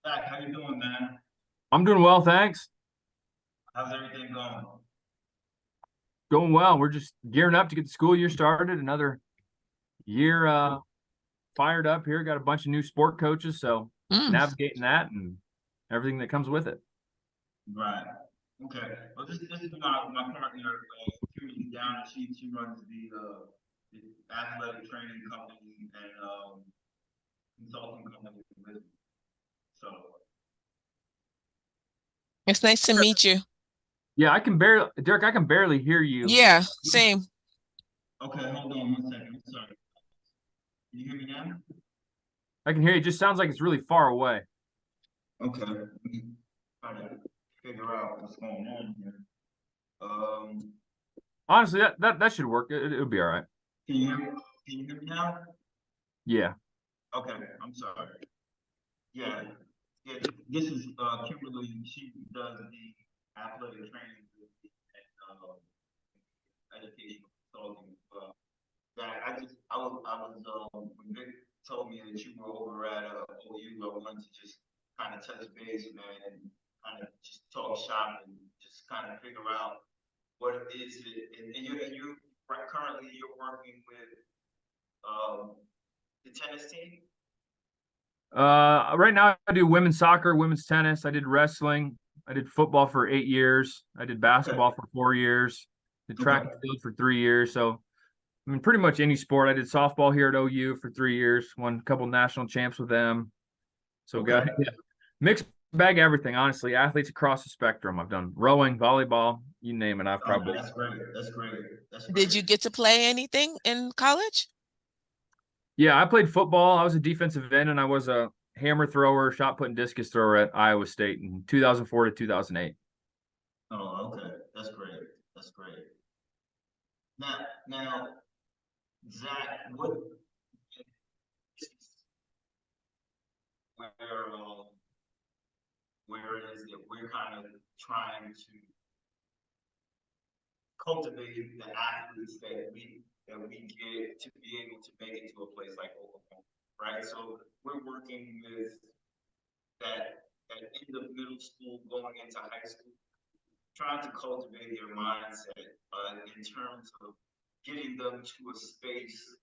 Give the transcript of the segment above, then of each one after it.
Zach, how you doing, man? I'm doing well, thanks. How's everything going? Going well. We're just gearing up to get the school year started. Another year fired up here. Got a bunch of new sport coaches, so Mm. navigating that and everything that comes with it. Right. Okay. Well, this is my partner, Kimberly Down, and she runs the athletic training company and consulting company with me. So It's nice to meet you. Yeah, Derek, I can barely hear you. Yeah, same. okay, hold on one second. I'm sorry. Can you hear me now? I can hear you. It just sounds like it's really far away. Okay. Let me try to figure out what's going on here. Honestly, that should work. It'll be all right. Can you hear me? Can you hear me now? Yeah. Okay, I'm sorry. Yeah, yeah. This is Kimberly. She does the athletic training and educational consulting. That when Vic told me that you were over at OU, I wanted to just kind of touch base, man, and kind of just talk shop and just kind of figure out what it is and you currently you're working with the tennis team. Right now I do women's soccer, women's tennis. I did wrestling. I did football for 8 years. I did basketball for 4 years. Did track and field for 3 years. So I mean, pretty much any sport. I did softball here at OU for 3 years. Won a couple national champs with them. So got mixed bag everything. Honestly, athletes across the spectrum. I've done rowing, volleyball, you name it. I've probably. That's great. That's great. That's great. Did you get to play anything in college? Yeah, I played football. I was a defensive end, and I was a hammer thrower, shot put, and discus thrower at Iowa State in 2004 to 2008. Oh, okay. That's great. That's great. Now, Zach, where where it is that we're kind of trying to cultivate the athletes that we get to be able to make it to a place like Oklahoma, right? So we're working with that end of middle school going into high school, trying to cultivate their mindset in terms of getting them to a space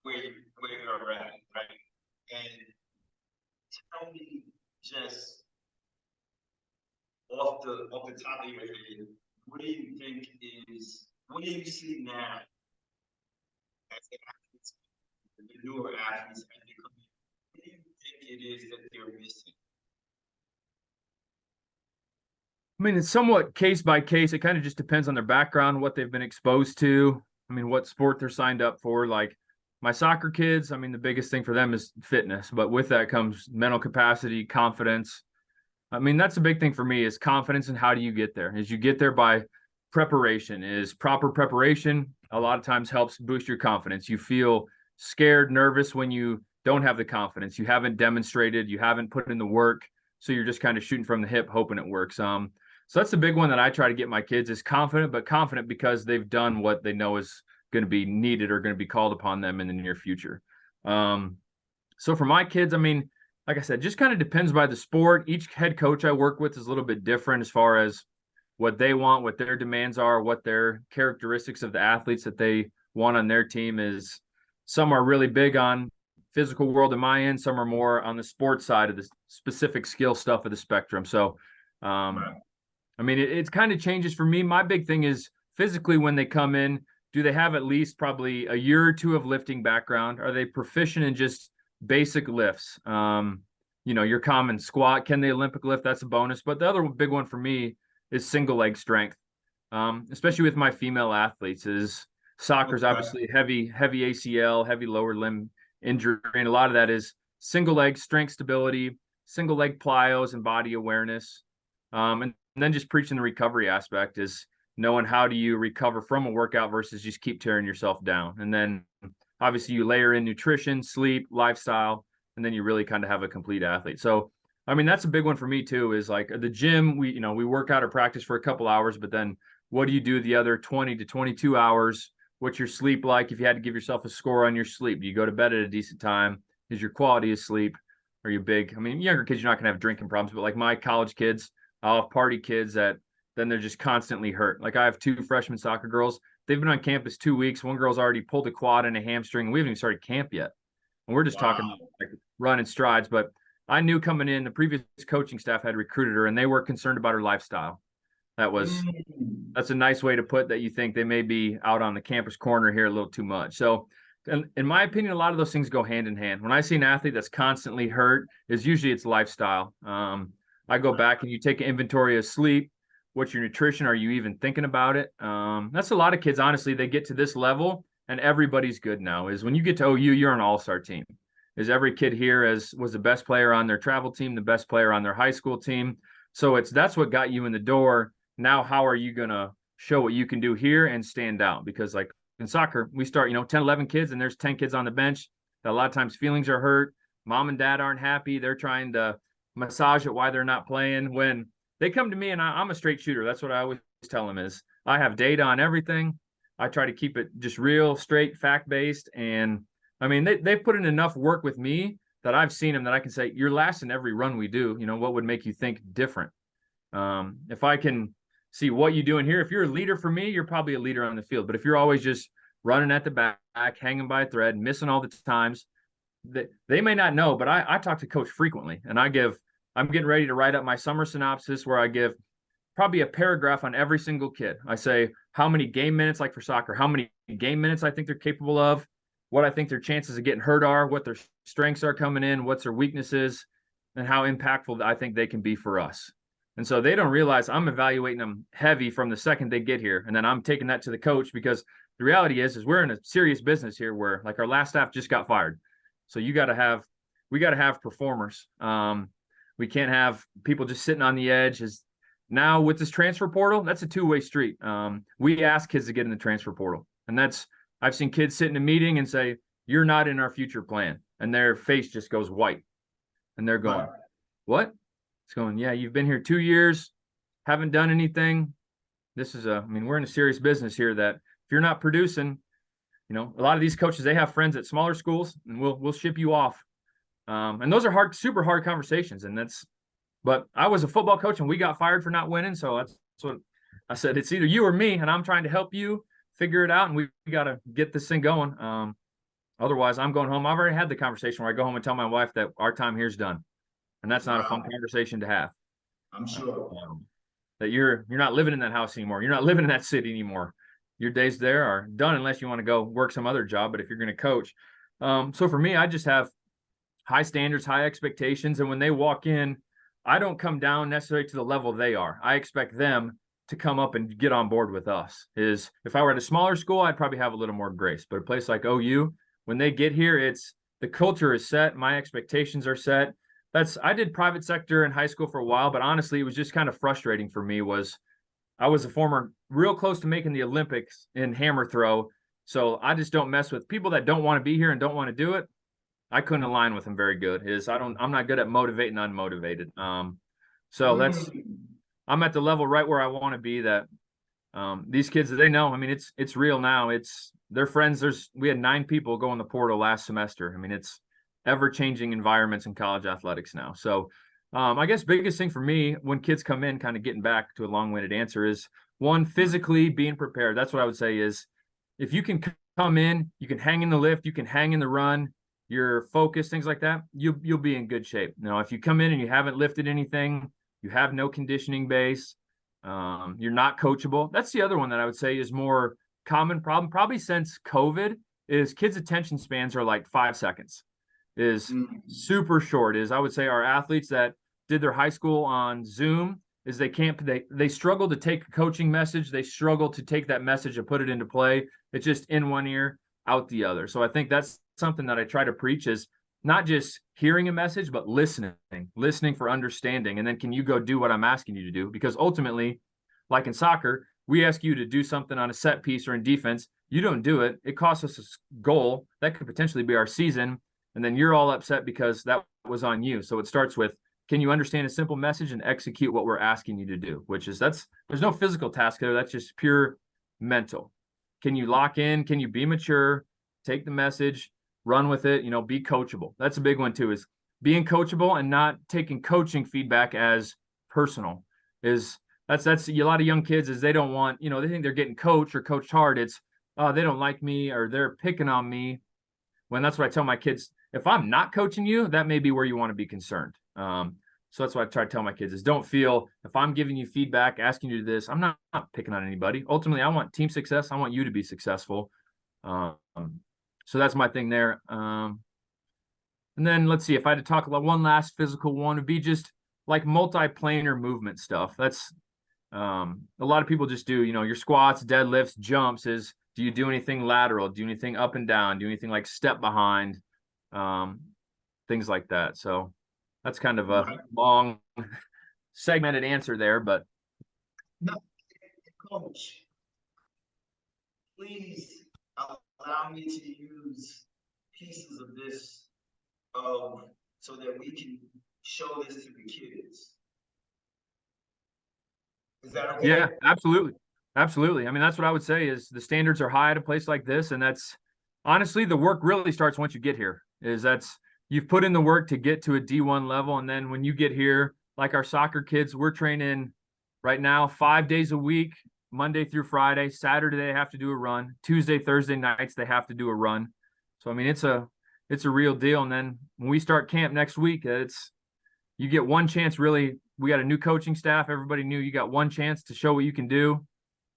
where you're at, right? And tell me just off the top of your head, what do you think what do you see now as the athletes, the newer athletes as they come in? What do you think it is that they're missing? I mean, it's somewhat case by case. It kind of just depends on their background, what they've been exposed to. I mean, what sport they're signed up for. Like my soccer kids, I mean, the biggest thing for them is fitness, but with that comes mental capacity, confidence. I mean, that's a big thing for me is confidence and how do you get there? Is you get there by preparation, is proper preparation a lot of times helps boost your confidence. You feel scared, nervous when you don't have the confidence. You haven't demonstrated, you haven't put in the work. So you're just kind of shooting from the hip, hoping it works. So that's the big one that I try to get my kids is confident, but confident because they've done what they know is going to be needed or going to be called upon them in the near future. So for my kids, I mean, like I said, just kind of depends by the sport. Each head coach I work with is a little bit different as far as what they want, what their demands are, what their characteristics of the athletes that they want on their team is. Some are really big on physical world in my end. Some are more on the sports side of the specific skill stuff of the spectrum. So, I mean, it kind of changes for me. My big thing is physically when they come in, do they have at least probably a year or two of lifting background? Are they proficient in just basic lifts? Your common squat. Can they Olympic lift? That's a bonus. But the other big one for me is single leg strength, especially with my female athletes. Is soccer's obviously heavy ACL, heavy lower limb injury, and a lot of that is single leg strength stability, single leg plyos, and body awareness. And then just preaching the recovery aspect is knowing how do you recover from a workout versus just keep tearing yourself down. And then obviously you layer in nutrition, sleep, lifestyle, and then you really kind of have a complete athlete. So, I mean, that's a big one for me too, is like the gym, we work out or practice for a couple hours, but then what do you do the other 20 to 22 hours? What's your sleep like? If you had to give yourself a score on your sleep, do you go to bed at a decent time? Is your quality of sleep? Are you big? I mean, younger kids, you're not going to have drinking problems, but like my college kids, I'll have party kids that then they're just constantly hurt. Like I have 2 freshman soccer girls. They've been on campus 2 weeks. One girl's already pulled a quad and a hamstring. We haven't even started camp yet. And we're just talking Wow. like running strides. But I knew coming in, the previous coaching staff had recruited her and they were concerned about her lifestyle. That's a nice way to put that. You think they may be out on the campus corner here a little too much. So in my opinion, a lot of those things go hand in hand. When I see an athlete that's constantly hurt, is usually it's lifestyle. I go back and you take an inventory of sleep. What's your nutrition? Are you even thinking about it? That's a lot of kids, honestly, they get to this level and everybody's good now. Is when you get to OU, you're an all-star team. Is every kid here was the best player on their travel team, the best player on their high school team. So that's what got you in the door. Now, how are you going to show what you can do here and stand out? Because like in soccer, we start, 10, 11 kids and there's 10 kids on the bench. That a lot of times feelings are hurt. Mom and dad aren't happy. They're trying to massage it why they're not playing. When they come to me and I'm a straight shooter. That's what I always tell them is I have data on everything. I try to keep it just real, straight, fact-based. And I mean, they've put in enough work with me that I've seen them that I can say, you're last in every run we do. What would make you think different? If I can see what you doing here, if you're a leader for me, you're probably a leader on the field. But if you're always just running at the back, hanging by a thread, missing all the times, they may not know, but I talk to coach frequently and I'm getting ready to write up my summer synopsis where I give probably a paragraph on every single kid. I say how many game minutes, like for soccer, how many game minutes I think they're capable of, what I think their chances of getting hurt are, what their strengths are coming in, what's their weaknesses, and how impactful I think they can be for us. And so they don't realize I'm evaluating them heavy from the second they get here. And then I'm taking that to the coach because the reality is we're in a serious business here where like our last staff just got fired. So we got to have performers. We can't have people just sitting on the edge. Now with this transfer portal, that's a two-way street. We ask kids to get in the transfer portal. And I've seen kids sit in a meeting and say, you're not in our future plan. And their face just goes white. And they're going, what? It's going, yeah, you've been here 2 years, haven't done anything. We're in a serious business here that if you're not producing, a lot of these coaches, they have friends at smaller schools and we'll ship you off. And those are super hard conversations. But I was a football coach and we got fired for not winning. So that's what I said. It's either you or me, and I'm trying to help you figure it out. And we got to get this thing going. Otherwise I'm going home. I've already had the conversation where I go home and tell my wife that our time here's done. And that's not a fun conversation to have. I'm sure that you're not living in that house anymore. You're not living in that city anymore. Your days there are done unless you want to go work some other job. But if you're going to coach, so for me, I just have high standards, high expectations. And when they walk in, I don't come down necessarily to the level they are. I expect them to come up and get on board with us. If I were at a smaller school, I'd probably have a little more grace. But a place like OU, when they get here, the culture is set. My expectations are set. I did private sector in high school for a while, but honestly, it was just kind of frustrating for me. I was a former real close to making the Olympics in hammer throw. So I just don't mess with people that don't want to be here and don't want to do it. I couldn't align with them very good. I'm not good at motivating unmotivated. I'm at the level right where I want to be that these kids, they know, it's real now. Their friends. We had 9 people go in the portal last semester. It's ever-changing environments in college athletics now. So I guess biggest thing for me when kids come in, kind of getting back to a long-winded answer, is one, physically being prepared. That's what I would say is if you can come in, you can hang in the lift, you can hang in the run, you're focused, things like that, you'll be in good shape. Now, if you come in and you haven't lifted anything, you have no conditioning base, you're not coachable. That's the other one that I would say is more common problem, probably since COVID, is kids' attention spans are like 5 seconds. Is super short. I would say our athletes that did their high school on Zoom they struggle to take a coaching message. They struggle to take that message and put it into play. It's just in one ear, out the other. So I think that's something that I try to preach is not just hearing a message, but listening for understanding. And then can you go do what I'm asking you to do? Because ultimately, like in soccer, we ask you to do something on a set piece or in defense. You don't do it. It costs us a goal. That could potentially be our season. And then you're all upset because that was on you. So it starts with, can you understand a simple message and execute what we're asking you to do? There's no physical task there. That's just pure mental. Can you lock in? Can you be mature? Take the message, run with it, be coachable. That's a big one too, is being coachable and not taking coaching feedback as personal. That's a lot of young kids is they don't want, they think they're getting coached or coached hard. It's, they don't like me or they're picking on me. When that's what I tell my kids, if I'm not coaching you, that may be where you want to be concerned. So that's what I try to tell my kids is don't feel if I'm giving you feedback, asking you to do this, I'm not picking on anybody. Ultimately, I want team success. I want you to be successful. So that's my thing there. And then let's see if I had to talk about one last physical one would be just like multi-planar movement stuff. That's a lot of people just do, your squats, deadlifts, jumps is, do you do anything lateral? Do anything up and down? Do anything like step behind? Things like that. So that's kind of a long segmented answer there, but. No, coach, please allow me to use pieces of this so that we can show this to the kids. Is that okay? Yeah, absolutely. Absolutely. I mean, that's what I would say is the standards are high at a place like this. And that's honestly, the work really starts once you get here you've put in the work to get to a D1 level. And then when you get here, like our soccer kids, we're training right now 5 days a week, Monday through Friday. Saturday, they have to do a run. Tuesday, Thursday nights, they have to do a run. So, I mean, it's a real deal. And then when we start camp next week, you get one chance really. We got a new coaching staff. Everybody knew you got one chance to show what you can do.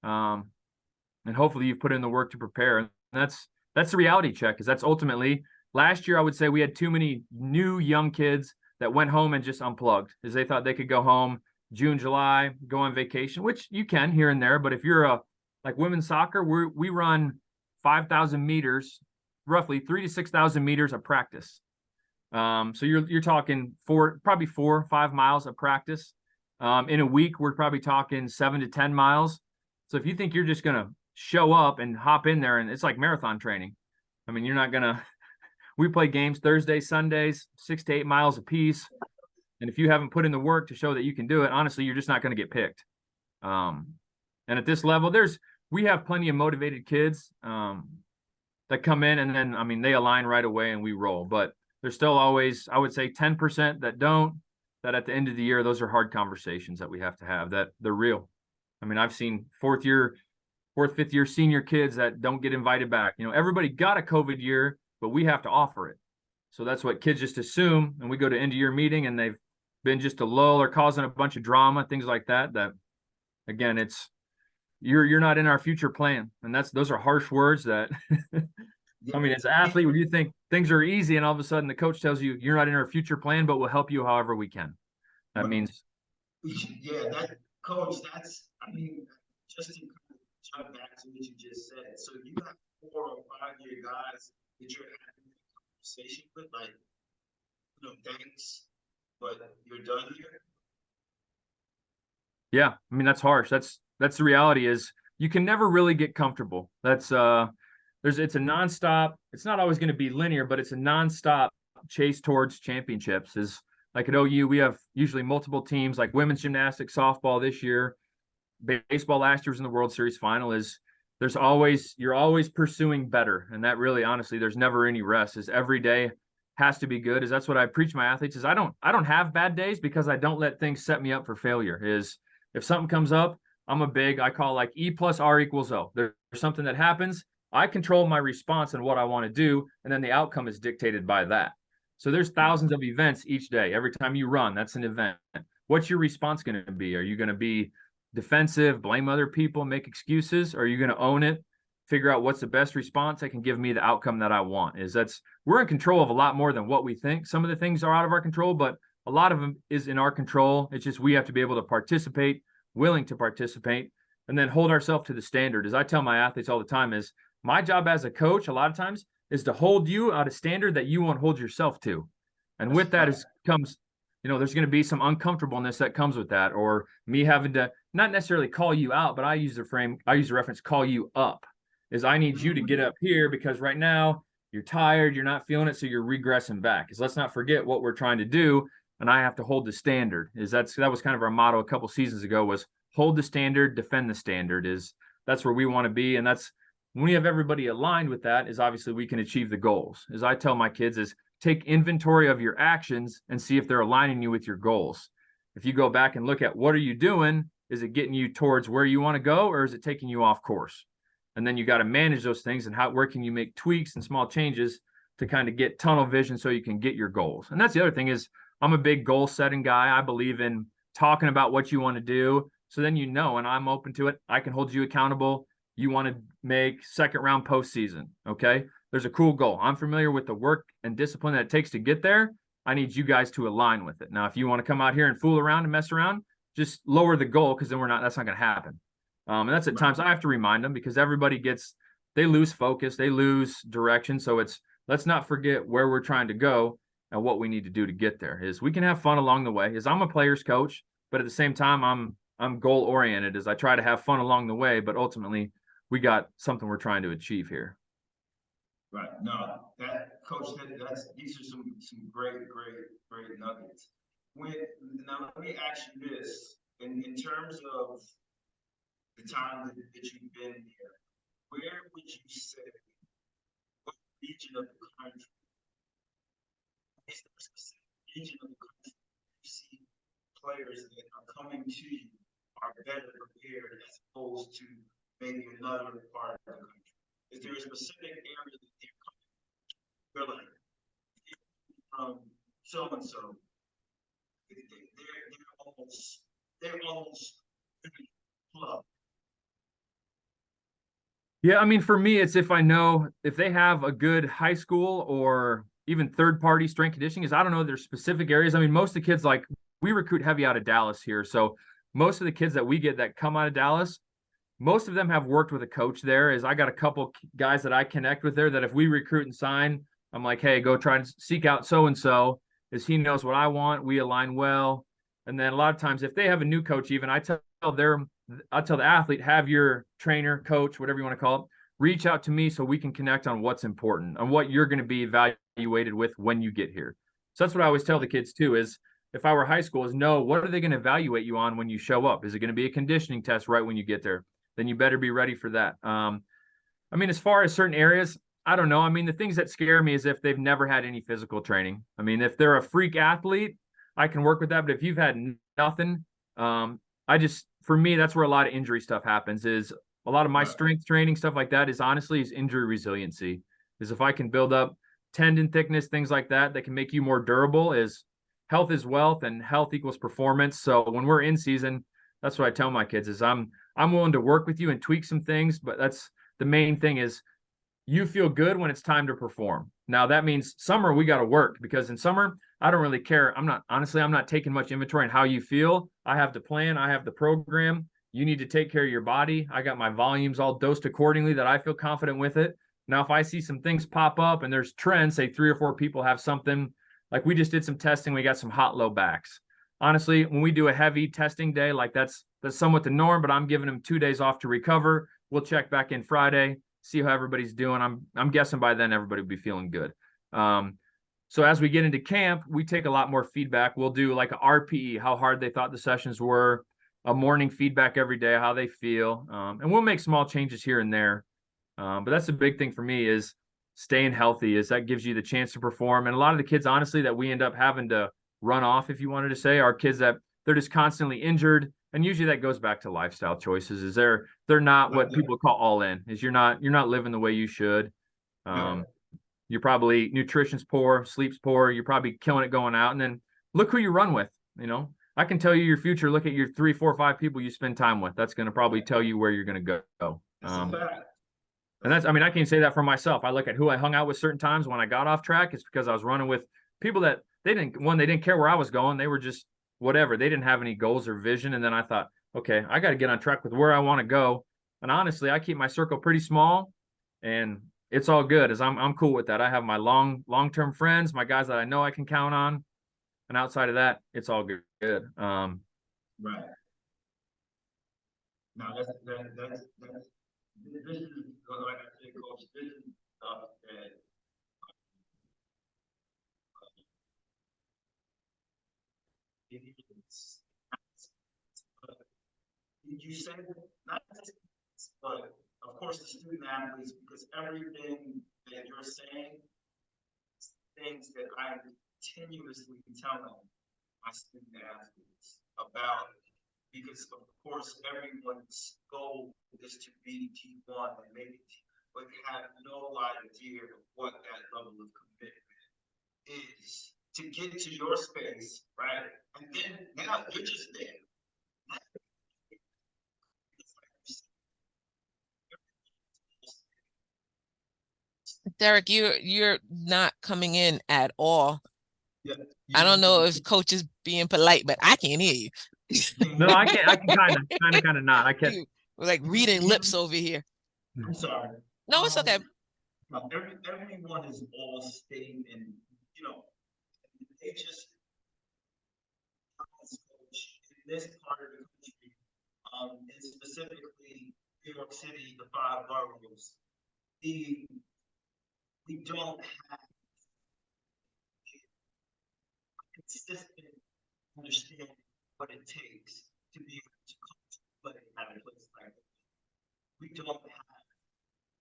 And hopefully you've put in the work to prepare. And that's the reality check, is that's ultimately last year, I would say we had too many new young kids that went home and just unplugged as they thought they could go home June, July, go on vacation, which you can here and there. But if you're like women's soccer, we run 5,000 meters, roughly 3,000 to 6,000 meters of practice. So you're talking probably 4 or 5 miles of practice. In a week, we're probably talking 7 to 10 miles. So if you think you're just going to show up and hop in there and it's like marathon training, I mean, you're not going to, we play games Thursdays, Sundays, 6 to 8 miles a piece. And if you haven't put in the work to show that you can do it, honestly, you're just not going to get picked. And at this level, we have plenty of motivated kids that come in and then, I mean, they align right away and we roll. But there's still always, I would say 10% that don't, that at the end of the year, those are hard conversations that we have to have, that they're real. I mean, I've seen 4th, 5th year senior kids that don't get invited back. Everybody got a COVID year, but we have to offer it. So that's what kids just assume. And we go to end of year meeting and they've been just a lull or causing a bunch of drama, things like that, again, it's, you're not in our future plan. And those are harsh words that, I mean, as an athlete, when you think things are easy and all of a sudden the coach tells you you're not in our future plan, but we'll help you however we can. That means. Yeah, coach, I mean, just to jump back to what you just said. So you have 4 or 5 year guys that you're having a conversation with, like, thanks, but you're done here. Yeah, I mean, that's harsh. That's the reality is you can never really get comfortable. It's a nonstop. It's not always going to be linear, but it's a nonstop chase towards championships. Is like at OU, we have usually multiple teams, like women's gymnastics, softball this year, baseball last year was in the World Series final. You're always pursuing better. And that really, honestly, there's never any rest. Is every day has to be good. Is that's what I preach my athletes is I don't have bad days because I don't let things set me up for failure. Is if something comes up, I call like E plus R equals O. There's something that happens. I control my response and what I want to do. And then the outcome is dictated by that. So there's thousands of events each day. Every time you run, that's an event. What's your response going to be? Are you going to be defensive, blame other people, make excuses? Or are you going to own it, figure out what's the best response that can give me the outcome that I want? We're in control of a lot more than what we think. Some of the things are out of our control, but a lot of them is in our control. It's just we have to be able to participate, willing to participate, and then hold ourselves to the standard. As I tell my athletes all the time, is my job as a coach a lot of times is to hold you at a standard that you won't hold yourself to. And with that comes, there's going to be some uncomfortableness that comes with that, or me having to not necessarily call you out, but I use the reference, call you up. Is I need you to get up here because right now you're tired, you're not feeling it, so you're regressing back. Let's not forget what we're trying to do, and I have to hold the standard. That was kind of our motto a couple seasons ago, was hold the standard, defend the standard. That's where we want to be, and that's when we have everybody aligned with that. Is obviously we can achieve the goals. As I tell my kids, is take inventory of your actions and see if they're aligning you with your goals. If you go back and look at what are you doing, is it getting you towards where you want to go, or is it taking you off course? And then you got to manage those things and where can you make tweaks and small changes to kind of get tunnel vision so you can get your goals. And that's the other thing is I'm a big goal setting guy. I believe in talking about what you want to do. So then, and I'm open to it. I can hold you accountable. You want to make second round postseason. Okay. There's a cool goal. I'm familiar with the work and discipline that it takes to get there. I need you guys to align with it. Now, if you want to come out here and fool around and mess around, just lower the goal because then that's not going to happen. And that's at times I have to remind them because everybody they lose focus, they lose direction. So let's not forget where we're trying to go and what we need to do to get there. Is we can have fun along the way. I'm a player's coach, but at the same time, I'm goal oriented as I try to have fun along the way, but ultimately we got something we're trying to achieve here. Right. No, coach, these are some great nuggets. Now let me ask you this, in terms of the time that you've been here, where would you say, what region of the country, is there a specific region of the country you see players that are coming to you are better prepared as opposed to maybe another part of the country? Is there a specific area that they're coming to? They're like, from so-and-so, they're almost club. Yeah, I mean, for me, it's if I know if they have a good high school or even third-party strength conditioning, is I don't know there's specific areas. I mean, most of the kids, like we recruit heavy out of Dallas here. So most of the kids that we get that come out of Dallas, most of them have worked with a coach there. I got a couple guys that I connect with there that if we recruit and sign, I'm like, hey, go try and seek out so-and-so, he knows what I want. We align well. And then a lot of times if they have a new coach, even I tell the athlete, have your trainer, coach, whatever you want to call it, reach out to me so we can connect on what's important and what you're going to be evaluated with when you get here. So that's what I always tell the kids too, is if I were high school, is no, what are they going to evaluate you on when you show up? Is it going to be a conditioning test right when you get there? Then you better be ready for that. I mean, as far as certain areas, I don't know. I mean, the things that scare me is if they've never had any physical training. I mean, if they're a freak athlete, I can work with that. But if you've had nothing, for me, that's where a lot of injury stuff happens. Is a lot of my strength training stuff like that is injury resiliency. Is if I can build up tendon thickness, things like that can make you more durable. Is health is wealth and health equals performance. So when we're in season, that's what I tell my kids is I'm willing to work with you and tweak some things, but that's the main thing is you feel good when it's time to perform. Now that means summer, we got to work because in summer, I don't really care. I'm not taking much inventory on how you feel. I have the plan. I have the program. You need to take care of your body. I got my volumes all dosed accordingly that I feel confident with it. Now, if I see some things pop up and there's trends, say 3 or 4 people have something, like we just did some testing. We got some hot low backs. Honestly, when we do a heavy testing day, like that's somewhat the norm, but I'm giving them 2 days off to recover. We'll check back in Friday, see how everybody's doing. I'm guessing by then everybody will be feeling good. So as we get into camp, we take a lot more feedback. We'll do like a RPE, how hard they thought the sessions were, a morning feedback every day, how they feel. And we'll make small changes here and there. But that's the big thing for me is staying healthy, is that gives you the chance to perform. And a lot of the kids, honestly, that we end up having to run off, if you wanted to say, are kids that they're just constantly injured. And usually that goes back to lifestyle choices. Is they're not what people call all in, is you're not living the way you should. You're probably nutrition's poor, sleep's poor. You're probably killing it going out. And then look who you run with. I can tell you your future. Look at your 3, 4, 5 people you spend time with. That's going to probably tell you where you're going to go. And I can say that for myself. I look at who I hung out with certain times when I got off track. It's because I was running with people that they didn't care where I was going. They were just whatever. They didn't have any goals or vision. And then I thought, okay, I got to get on track with where I want to go. And honestly, I keep my circle pretty small, and it's all good. As I'm cool with that. I have my long-term friends, my guys that I know I can count on, and outside of that, it's all good. Right. Now this is like I said, Coach. This is stuff that you said not just, but of course the student athletes, because everything that you're saying things that I am continuously telling my student athletes about, because of course everyone's goal is to be T1 and maybe but have no idea of what that level of commitment is to get to your space, right? And then now you're just there. Derek, you're not coming in at all. Yeah, I don't know if coach is being polite, but I can't hear you. No, I can kind of not. I can't. We're like reading lips over here. I'm sorry. No, it's okay. Everyone is all state, and you know, they just coach in this part of the country, and specifically New York City, the 5 boroughs. We don't have consistent understanding what it takes to be able to coach play at a place like that. We don't have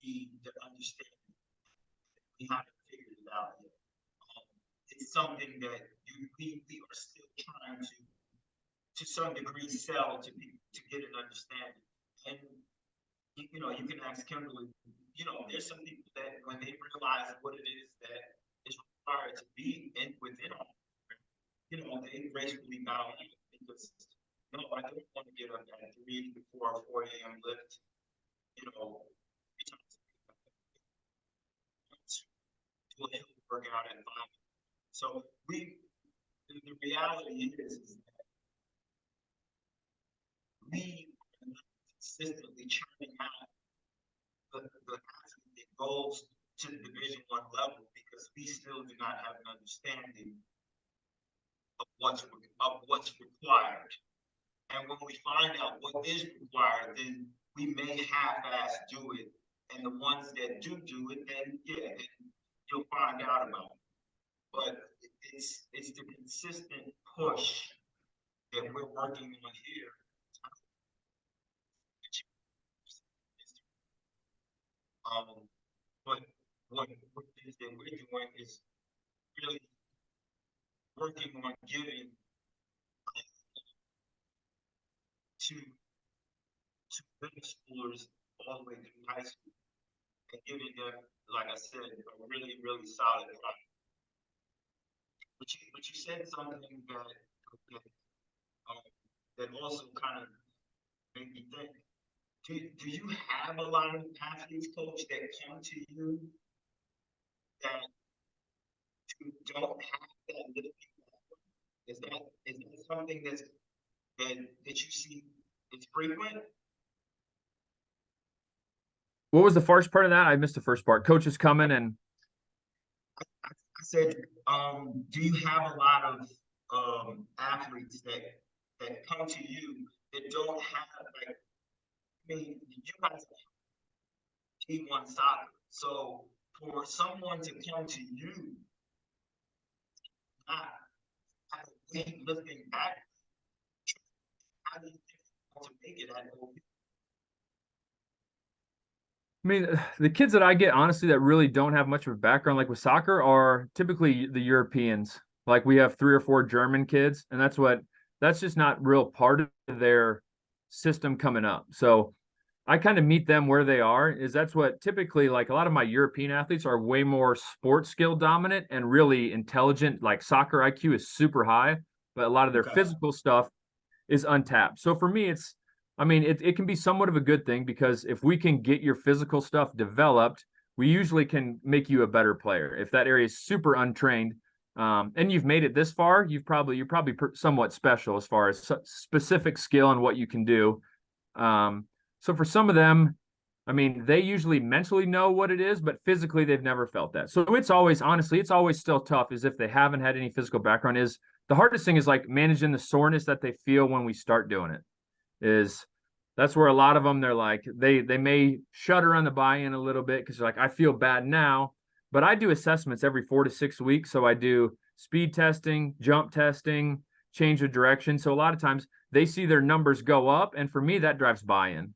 the understanding. We haven't figured it out yet. It's something that we are still trying to some degree sell to people to get an understanding. And you know, you can ask Kimberly, you know, there's some people that when they realize what it is that is required to be within our, you know, they gracefully bow in because no, I don't want to get up at 3 before a 4 a.m. lift, you know, 3 times to a hill workout at 5. So the reality is that we are not consistently churning out the athlete that goes to the Division I level because we still do not have an understanding of what's required. And when we find out what is required, then we may half-ass do it. And the ones that do it, then yeah, then you'll find out about it. But it's the consistent push that we're working on here. But what it is that we're doing is really working on giving to middle schoolers all the way through high school and giving them, like I said, a really, really solid product. But you said something that also kind of made me think. Do you have a lot of athletes, coach, that come to you that don't have that lifting background? Is that something that you see it's frequent? What was the first part of that? I missed the first part. Coaches coming and I said, do you have a lot of athletes that come to you that don't have like? I mean, you guys are T1 soccer, so for someone to come to you, not have a weightlifting back, how do you think to make it at OP? I mean, the kids that I get, honestly, that really don't have much of a background, like with soccer, are typically the Europeans. Like we have 3 or 4 German kids, and that's just not real part of their system coming up. So I kind of meet them where they are. That's what typically, like a lot of my European athletes are way more sports skill dominant and really intelligent. Like soccer IQ is super high, but a lot of their physical stuff is untapped. So for me, it can be somewhat of a good thing because if we can get your physical stuff developed, we usually can make you a better player. If that area is super untrained, and you've made it this far, you're probably somewhat special as far as specific skill and what you can do. So for some of them, I mean, they usually mentally know what it is, but physically they've never felt that. So it's always still tough is if they haven't had any physical background. Is the hardest thing is like managing the soreness that they feel when we start doing it. That's where a lot of them, they're like, they may shudder on the buy-in a little bit because they're like, I feel bad now, but I do assessments every 4 to 6 weeks. So I do speed testing, jump testing, change of direction. So a lot of times they see their numbers go up. And for me, that drives buy-in.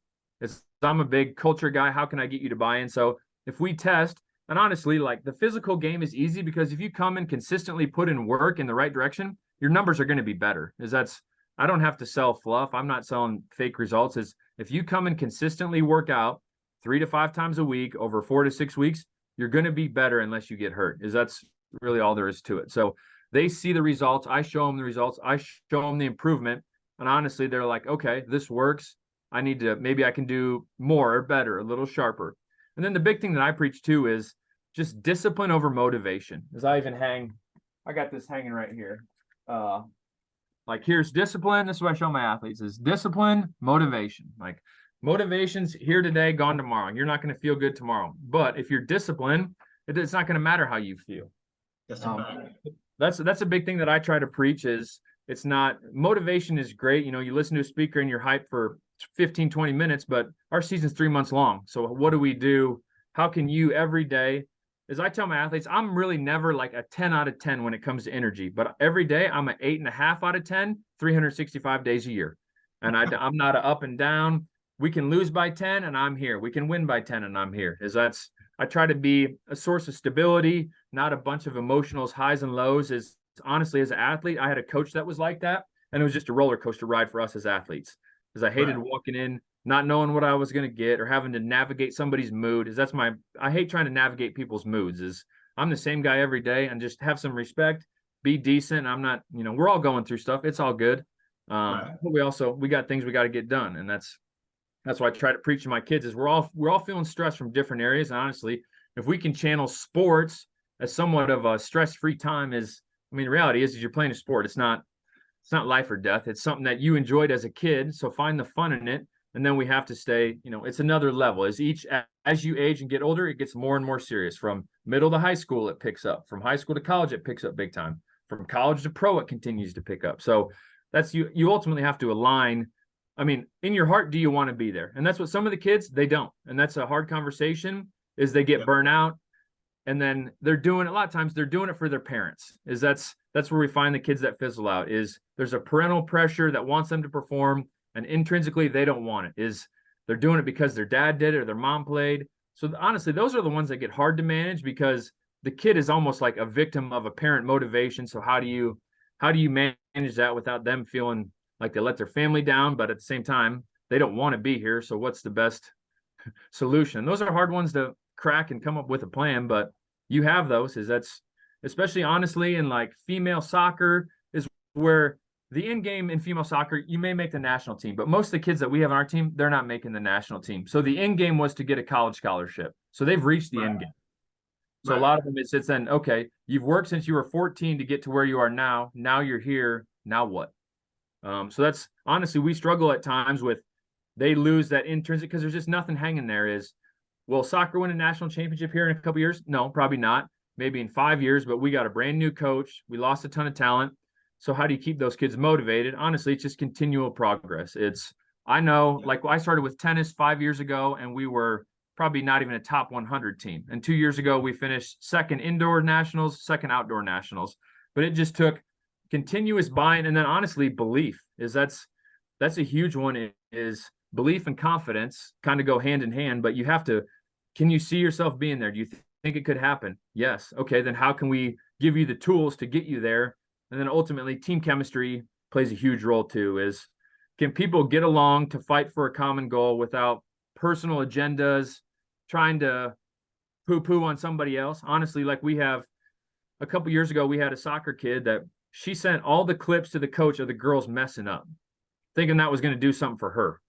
I'm a big culture guy. How can I get you to buy in? So if we test, And honestly, like the physical game is easy because if you come and consistently put in work in the right direction, your numbers are going to be better. I don't have to sell fluff. I'm not selling fake results. Is if you come and consistently work out 3 to 5 times a week over 4 to 6 weeks, you're going to be better unless you get hurt. That's really all there is to it. So they see the results. I show them the results. I show them the improvement. And honestly, they're like, okay, this works. Maybe I can do more or better, a little sharper. And then the big thing that I preach too is just discipline over motivation. I got this hanging right here. Like here's discipline. This is what I show my athletes is discipline, motivation. Like motivation's here today, gone tomorrow. You're not going to feel good tomorrow. But if you're disciplined, it's not going to matter how you feel. That's a big thing that I try to preach is it's not motivation is great. You listen to a speaker and you're hyped for 15, 20 minutes, but our season's 3 months long. So what do we do? How can you every day, as I tell my athletes, I'm really never like a 10 out of 10 when it comes to energy, but every day I'm an 8.5 out of 10, 365 days a year. And I'm not a up and down. We can lose by 10 and I'm here. We can win by 10 and I'm here. I try to be a source of stability, not a bunch of emotional highs and lows. Honestly, as an athlete, I had a coach that was like that. And it was just a roller coaster ride for us as athletes. Because I hated walking in, not knowing what I was going to get or having to navigate somebody's mood. I hate trying to navigate people's moods. I'm the same guy every day and just have some respect, be decent. I'm not, we're all going through stuff. It's all good. But we got things we got to get done. And that's why I try to preach to my kids is we're all feeling stress from different areas. And honestly, if we can channel sports as somewhat of a stress-free time the reality is you're playing a sport. It's not life or death. It's something that you enjoyed as a kid. So find the fun in it. And then we have to stay, it's another level. As you age and get older, it gets more and more serious. From middle to high school, it picks up. From high school to college, it picks up big time. From college to pro, it continues to pick up. So that's you ultimately have to align. In your heart, do you want to be there? And that's what some of the kids, they don't. And that's a hard conversation is they get burnt out. And then a lot of times they're doing it for their parents. That's where we find the kids that fizzle out is there's a parental pressure that wants them to perform and intrinsically they don't want it. They're doing it because their dad did it or their mom played. So honestly, those are the ones that get hard to manage because the kid is almost like a victim of a parent motivation. So how do you manage that without them feeling like they let their family down, but at the same time, they don't want to be here. So what's the best solution? Those are hard ones to crack and come up with a plan, but you have those that's especially honestly in like female soccer is where the end game in female soccer, you may make the national team, but most of the kids that we have on our team, they're not making the national team. So the end game was to get a college scholarship. So they've reached the end game. So a lot of them, it's then, okay, you've worked since you were 14 to get to where you are now. Now you're here. Now what? So that's honestly, we struggle at times with, they lose that intrinsic because there's just nothing hanging there will soccer win a national championship here in a couple of years? No, probably not. Maybe in 5 years, but we got a brand new coach. We lost a ton of talent. So how do you keep those kids motivated? Honestly, it's just continual progress. I know, like I started with tennis 5 years ago and we were probably not even a top 100 team. And 2 years ago, we finished second indoor nationals, second outdoor nationals, but it just took continuous buying. And then honestly, belief that's a huge one is belief and confidence kind of go hand in hand, but can you see yourself being there? Do you think it could happen? Yes. Okay. Then how can we give you the tools to get you there? And then ultimately team chemistry plays a huge role too, can people get along to fight for a common goal without personal agendas, trying to poo-poo on somebody else? Honestly, like a couple years ago, we had a soccer kid that she sent all the clips to the coach of the girls messing up, thinking that was going to do something for her.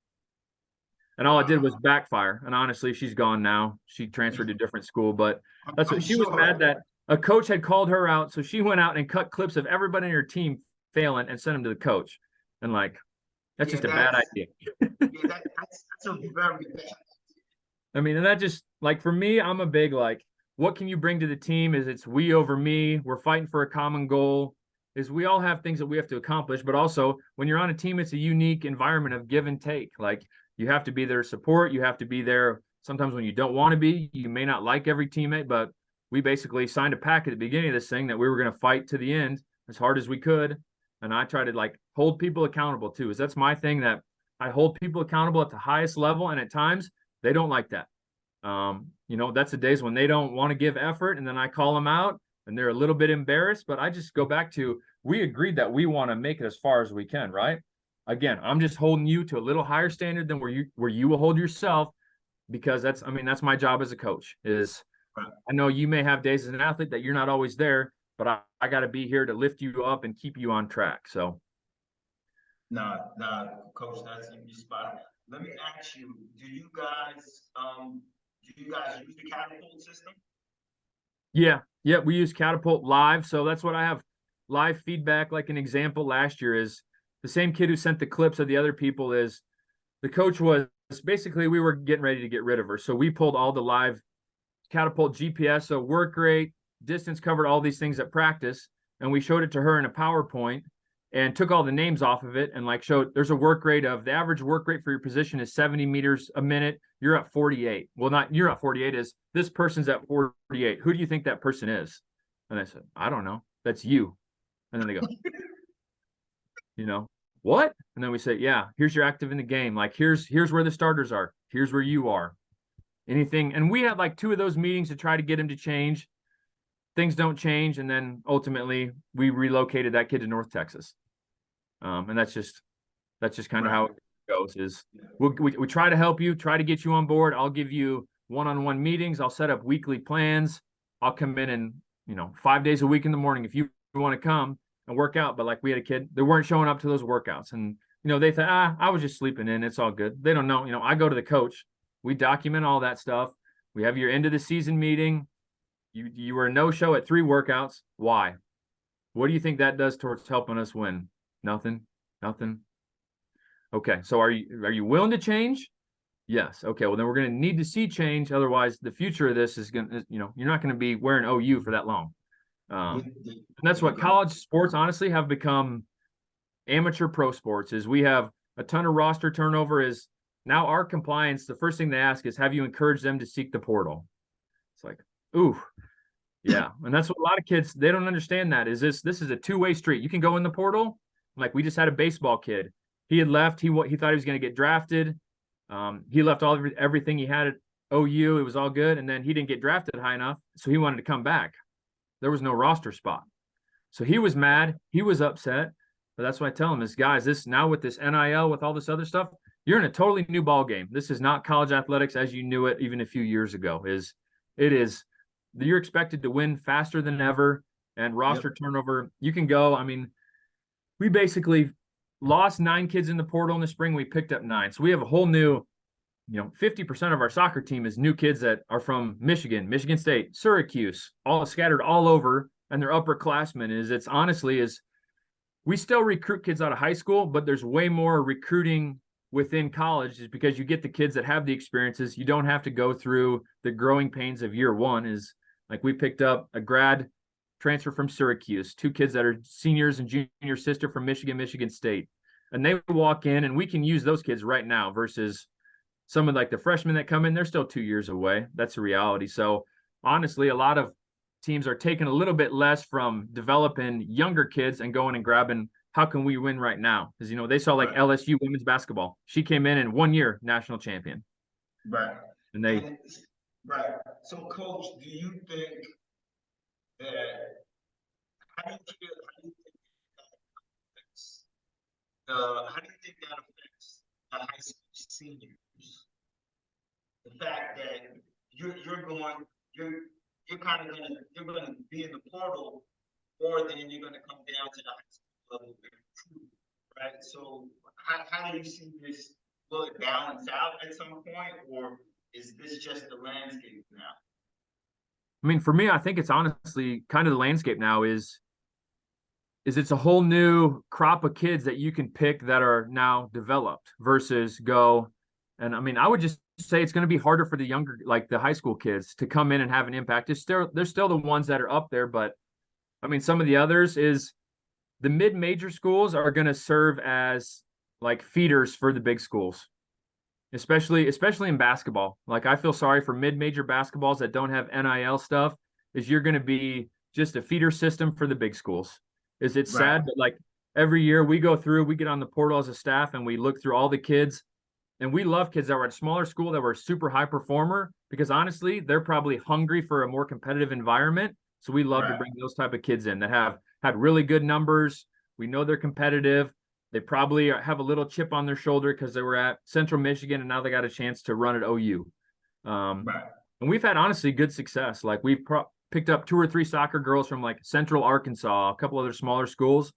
And all it did was backfire. And honestly, she's gone now. She transferred to a different school, but that's what she was mad that a coach had called her out. So she went out and cut clips of everybody in her team failing and sent them to the coach. And that's just a bad idea. That's a very bad. And that just for me, I'm a big, what can you bring to the team it's we over me. We're fighting for a common goal we all have things that we have to accomplish, but also when you're on a team, it's a unique environment of give and take. You have to be there to support. You have to be there sometimes when you don't want to be. You may not like every teammate, but we basically signed a pact at the beginning of this thing that we were going to fight to the end as hard as we could. And I try to hold people accountable too. That's my thing, that I hold people accountable at the highest level. And at times they don't like that. You know, that's the days when they don't want to give effort, and then I call them out and they're a little bit embarrassed, but I just go back to, we agreed that we want to make it as far as we can, right? Again, I'm just holding you to a little higher standard than where you will hold yourself, because that's my job as a coach is, I know you may have days as an athlete that you're not always there, but I got to be here to lift you up and keep you on track. So. Nah, coach, that's your spot. Let me ask you, do you guys use the catapult system? Yeah, we use Catapult Live. So that's what I have live feedback. Like an example last year is the same kid who sent the clips of the other people is the coach was basically, we were getting ready to get rid of her. So we pulled all the live Catapult GPS, so work rate, distance covered, all these things at practice. And we showed it to her in a PowerPoint and took all the names off of it and like showed there's a work rate of the average work rate for your position is 70 meters a minute. You're at 48. Well, not you're at 48, is this person's at 48. Who do you think that person is? And I said, I don't know. That's you. And then they go, you know, what? And then we say, yeah, here's your active in the game. Like here's where the starters are. Here's where you are. Anything. And we had like 2 of those meetings to try to get him to change. Things don't change. And then ultimately we relocated that kid to North Texas. And that's just kind of how it goes is we try to help you, try to get you on board. I'll give you one-on-one meetings. I'll set up weekly plans. I'll come in and, 5 days a week in the morning if you want to come and work out. But like we had a kid, they weren't showing up to those workouts. And, they thought, I was just sleeping in. It's all good. They don't know. I go to the coach. We document all that stuff. We have your end of the season meeting. You were a no-show at 3 workouts. Why? What do you think that does towards helping us win? Nothing. Okay. So are you willing to change? Yes. Okay. Well, then we're going to need to see change. Otherwise, the future of this is going to, you're not going to be wearing OU for that long. And that's what college sports honestly have become. Amateur pro sports is we have a ton of roster turnover. Is now our compliance. The first thing they ask is, have you encouraged them to seek the portal? It's like, ooh, yeah. And that's what a lot of kids, they don't understand that is this is a 2-way street. You can go in the portal. Like we just had a baseball kid. He had left. He thought he was going to get drafted. He left everything he had at OU. It was all good. And then he didn't get drafted high enough. So he wanted to come back. There was no roster spot. So he was mad. He was upset. But that's what I tell him is, guys, this now with this NIL, with all this other stuff, you're in a totally new ball game. This is not college athletics as you knew it even a few years ago. You're expected to win faster than ever, and roster turnover. You can go. I mean, we basically lost 9 kids in the portal in the spring. We picked up 9. So we have a whole new, 50% of our soccer team is new kids that are from Michigan, Michigan State, Syracuse, all scattered all over, and they're upperclassmen. We still recruit kids out of high school, but there's way more recruiting within college is because you get the kids that have the experiences. You don't have to go through the growing pains of year one. Is like we picked up a grad transfer from Syracuse, 2 kids that are seniors and junior sister from Michigan State. And they walk in and we can use those kids right now versus some of like the freshmen that come in, they're still 2 years away. That's the reality. So honestly, a lot of teams are taking a little bit less from developing younger kids and going and grabbing, how can we win right now? Because, they saw like LSU women's basketball. She came in 1 year national champion. Right. And right. So coach, do you think that, how do you think that affects the high school seniors? The fact that you're kind of gonna be in the portal, or then you're gonna come down to the high school level and recruit, right? So how do you see this? Will it balance out at some point, or is this just the landscape now? I mean, for me, I think it's honestly kind of the landscape now is it's a whole new crop of kids that you can pick that are now developed versus go. And I mean, I would just say it's going to be harder for the younger, like the high school kids to come in and have an impact. They're still the ones that are up there, but I mean, some of the others is the mid-major schools are going to serve as like feeders for the big schools, especially in basketball. Like I feel sorry for mid-major basketballs that don't have NIL stuff, is you're going to be just a feeder system for the big schools. Is it sad that like every year we get on the portal as a staff and we look through all the kids And we love kids that were at smaller school that were a super high performer because honestly, they're probably hungry for a more competitive environment. So we love to bring those type of kids in that have had really good numbers. We know they're competitive. They probably have a little chip on their shoulder because they were at Central Michigan and now they got a chance to run at OU. And we've had honestly good success. Like we've picked up 2 or 3 soccer girls from like Central Arkansas, a couple other smaller schools,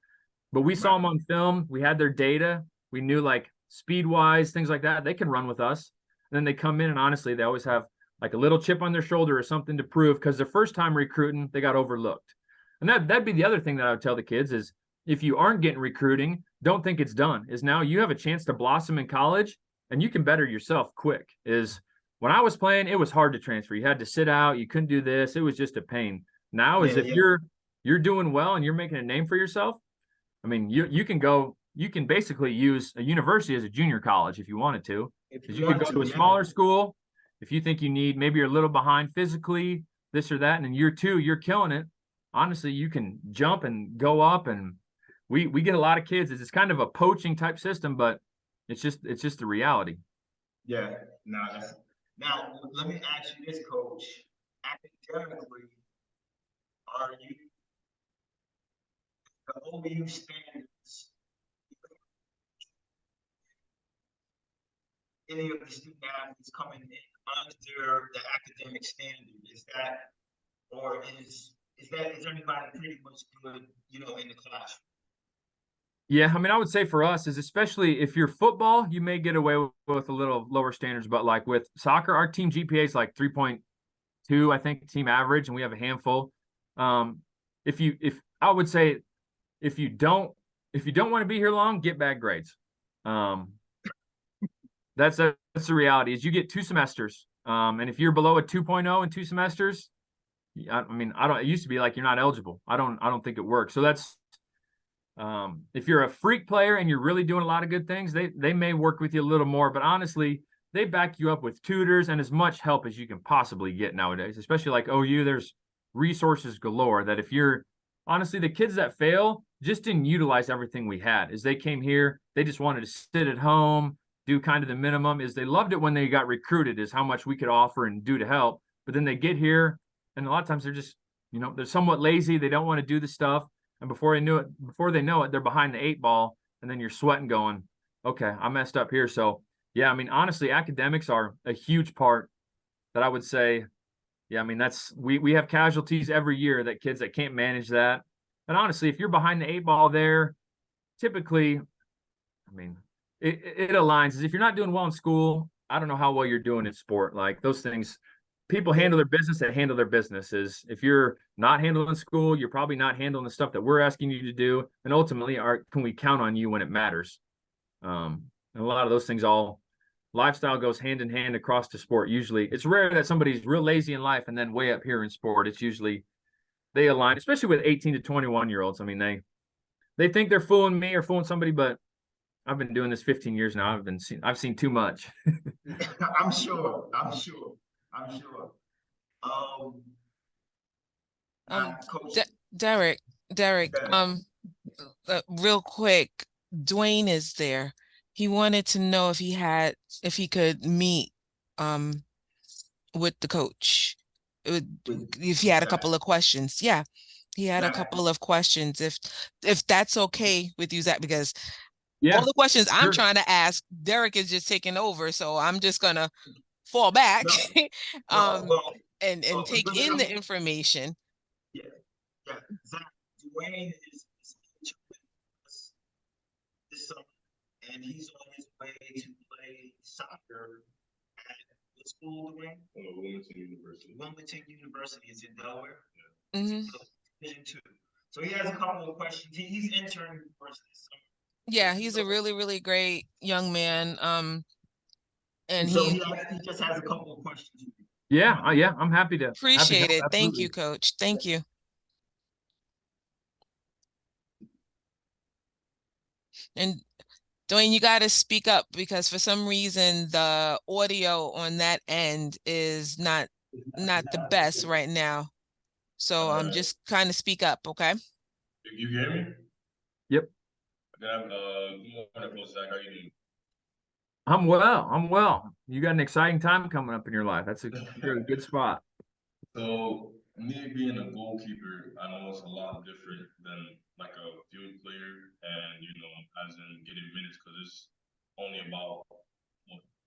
but we saw them on film. We had their data. We knew like speed wise, things like that. They can run with us. And then they come in and honestly, they always have like a little chip on their shoulder or something to prove because their first time recruiting, they got overlooked. And that'd be the other thing that I would tell the kids is if you aren't getting recruiting, don't think it's done. Is now you have a chance to blossom in college and you can better yourself quick. Is when I was playing, it was hard to transfer. You had to sit out. You couldn't do this. It was just a pain. Now is if you're doing well and you're making a name for yourself, I mean, you can basically use a university as a junior college if you wanted to. Because you could go to a smaller school. If you think you need, maybe you're a little behind physically, this or that, and in year 2, you're killing it. Honestly, you can jump and go up. And we get a lot of kids. It's kind of a poaching type system, but it's just the reality. Yeah. Now, let me ask you this, Coach. Academically, are you the OU standards? Any of the student athletes coming in under the academic standard? Is that, or is everybody pretty much good, in the classroom? Yeah, I mean, I would say for us is especially if you're football, you may get away with a little lower standards, but like with soccer, our team GPA is like 3.2, I think, team average, and we have a handful. If I would say if you don't want to be here long, get bad grades. That's the reality is you get 2 semesters. And if you're below a 2.0 in 2 semesters, it used to be like you're not eligible. I don't think it works. So that's if you're a freak player and you're really doing a lot of good things, they may work with you a little more, but honestly, they back you up with tutors and as much help as you can possibly get nowadays, especially like OU, there's resources galore that if you're honestly, the kids that fail just didn't utilize everything we had is they came here, they just wanted to sit at home, do kind of the minimum is they loved it when they got recruited is how much we could offer and do to help. But then they get here and a lot of times they're just, they're somewhat lazy. They don't want to do the stuff. And before they know it, they're behind the 8 ball. And then you're sweating going, okay, I messed up here. So yeah, I mean, honestly, academics are a huge part that I would say, yeah, I mean, we have casualties every year that kids that can't manage that. And honestly, if you're behind the 8 ball there, typically, I mean, it aligns. Is if you're not doing well in school, I don't know how well you're doing in sport. Like those things, people handle their business and handle their businesses. If you're not handling school, you're probably not handling the stuff that we're asking you to do. And ultimately, can we count on you when it matters? And a lot of those things lifestyle goes hand in hand across the sport. Usually it's rare that somebody's real lazy in life and then way up here in sport. It's usually they align, especially with 18 to 21 year olds. I mean, they think they're fooling me or fooling somebody, but I've been doing this 15 years now. I've seen too much. I'm sure. Coach, Derek, real quick, Dwayne is there. He wanted to know if he could meet with the coach. If he had a couple of questions. Yeah. He had a couple of questions. If that's okay with you, Zach, because all the questions I'm trying to ask, Derek is just taking over. So I'm just gonna fall back and take in the information. Yeah. Zach, Dwayne is this summer, and he's on his way to play soccer at what school, Dwayne? Wilmington University is in Delaware. Mm-hmm. Division 2. So he has a couple of questions. He's interning for us this summer. Yeah, he's a really, really great young man. And so he just has a couple of questions. Yeah, I'm happy to. Appreciate it. Thank you, Coach. Thank you. And Dwayne, you got to speak up because for some reason the audio on that end is not the best right now. So just kind of speak up, okay? You hear me? Yep. Good morning, Coach Zach. How you doing? I'm well. I'm well. You got an exciting time coming up in your life. You're in a good spot. So me being a goalkeeper, I know it's a lot different than like a field player, and as in getting minutes because it's only about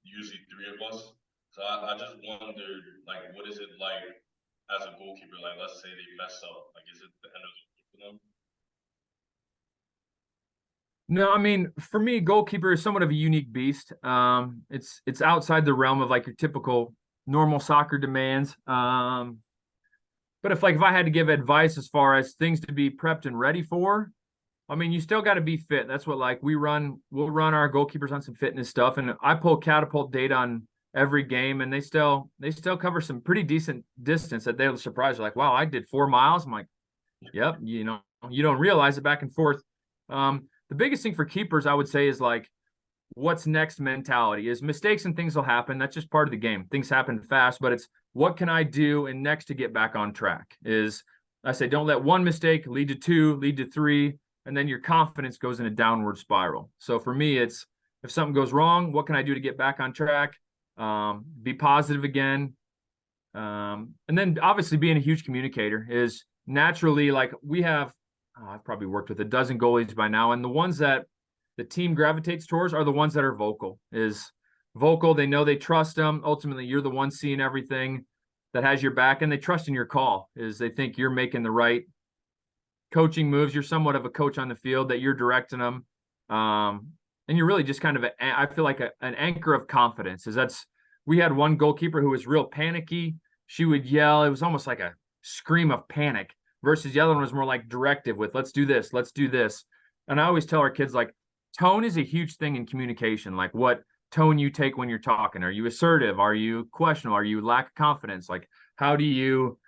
usually three of us. So I just wondered, like, what is it like as a goalkeeper? Like, let's say they mess up, like, is it the end of the game for them? No, I mean, for me, goalkeeper is somewhat of a unique beast. It's outside the realm of like your typical normal soccer demands. But if I had to give advice as far as things to be prepped and ready for, I mean, you still got to be fit. That's what like we'll run our goalkeepers on some fitness stuff, and I pull catapult data on every game, and they still cover some pretty decent distance that they'll surprise you. Like, wow, I did 4 miles. I'm like, yep, you don't realize it back and forth. The biggest thing for keepers, I would say, is like what's next mentality. Is mistakes and things will happen. That's just part of the game. Things happen fast, but it's what can I do and next to get back on track. Is I say don't let one mistake lead to two, lead to three, and then your confidence goes in a downward spiral. So for me, it's if something goes wrong, what can I do to get back on track? Be positive again. And then obviously being a huge communicator is naturally like we have I've probably worked with a dozen goalies by now, and the ones that the team gravitates towards are the ones that are vocal. Is vocal. They know they trust them. Ultimately, you're the one seeing everything that has your back, and they trust in your call. Is they think you're making the right coaching moves. You're somewhat of a coach on the field that you're directing them, and you're really just kind of I feel like an anchor of confidence. We had one goalkeeper who was real panicky. She would yell. It was almost like a scream of panic. Versus the other one was more like directive with let's do this. And I always tell our kids like tone is a huge thing in communication. Like what tone you take when you're talking. Are you assertive? Are you questionable? Are you lack confidence? Like what do you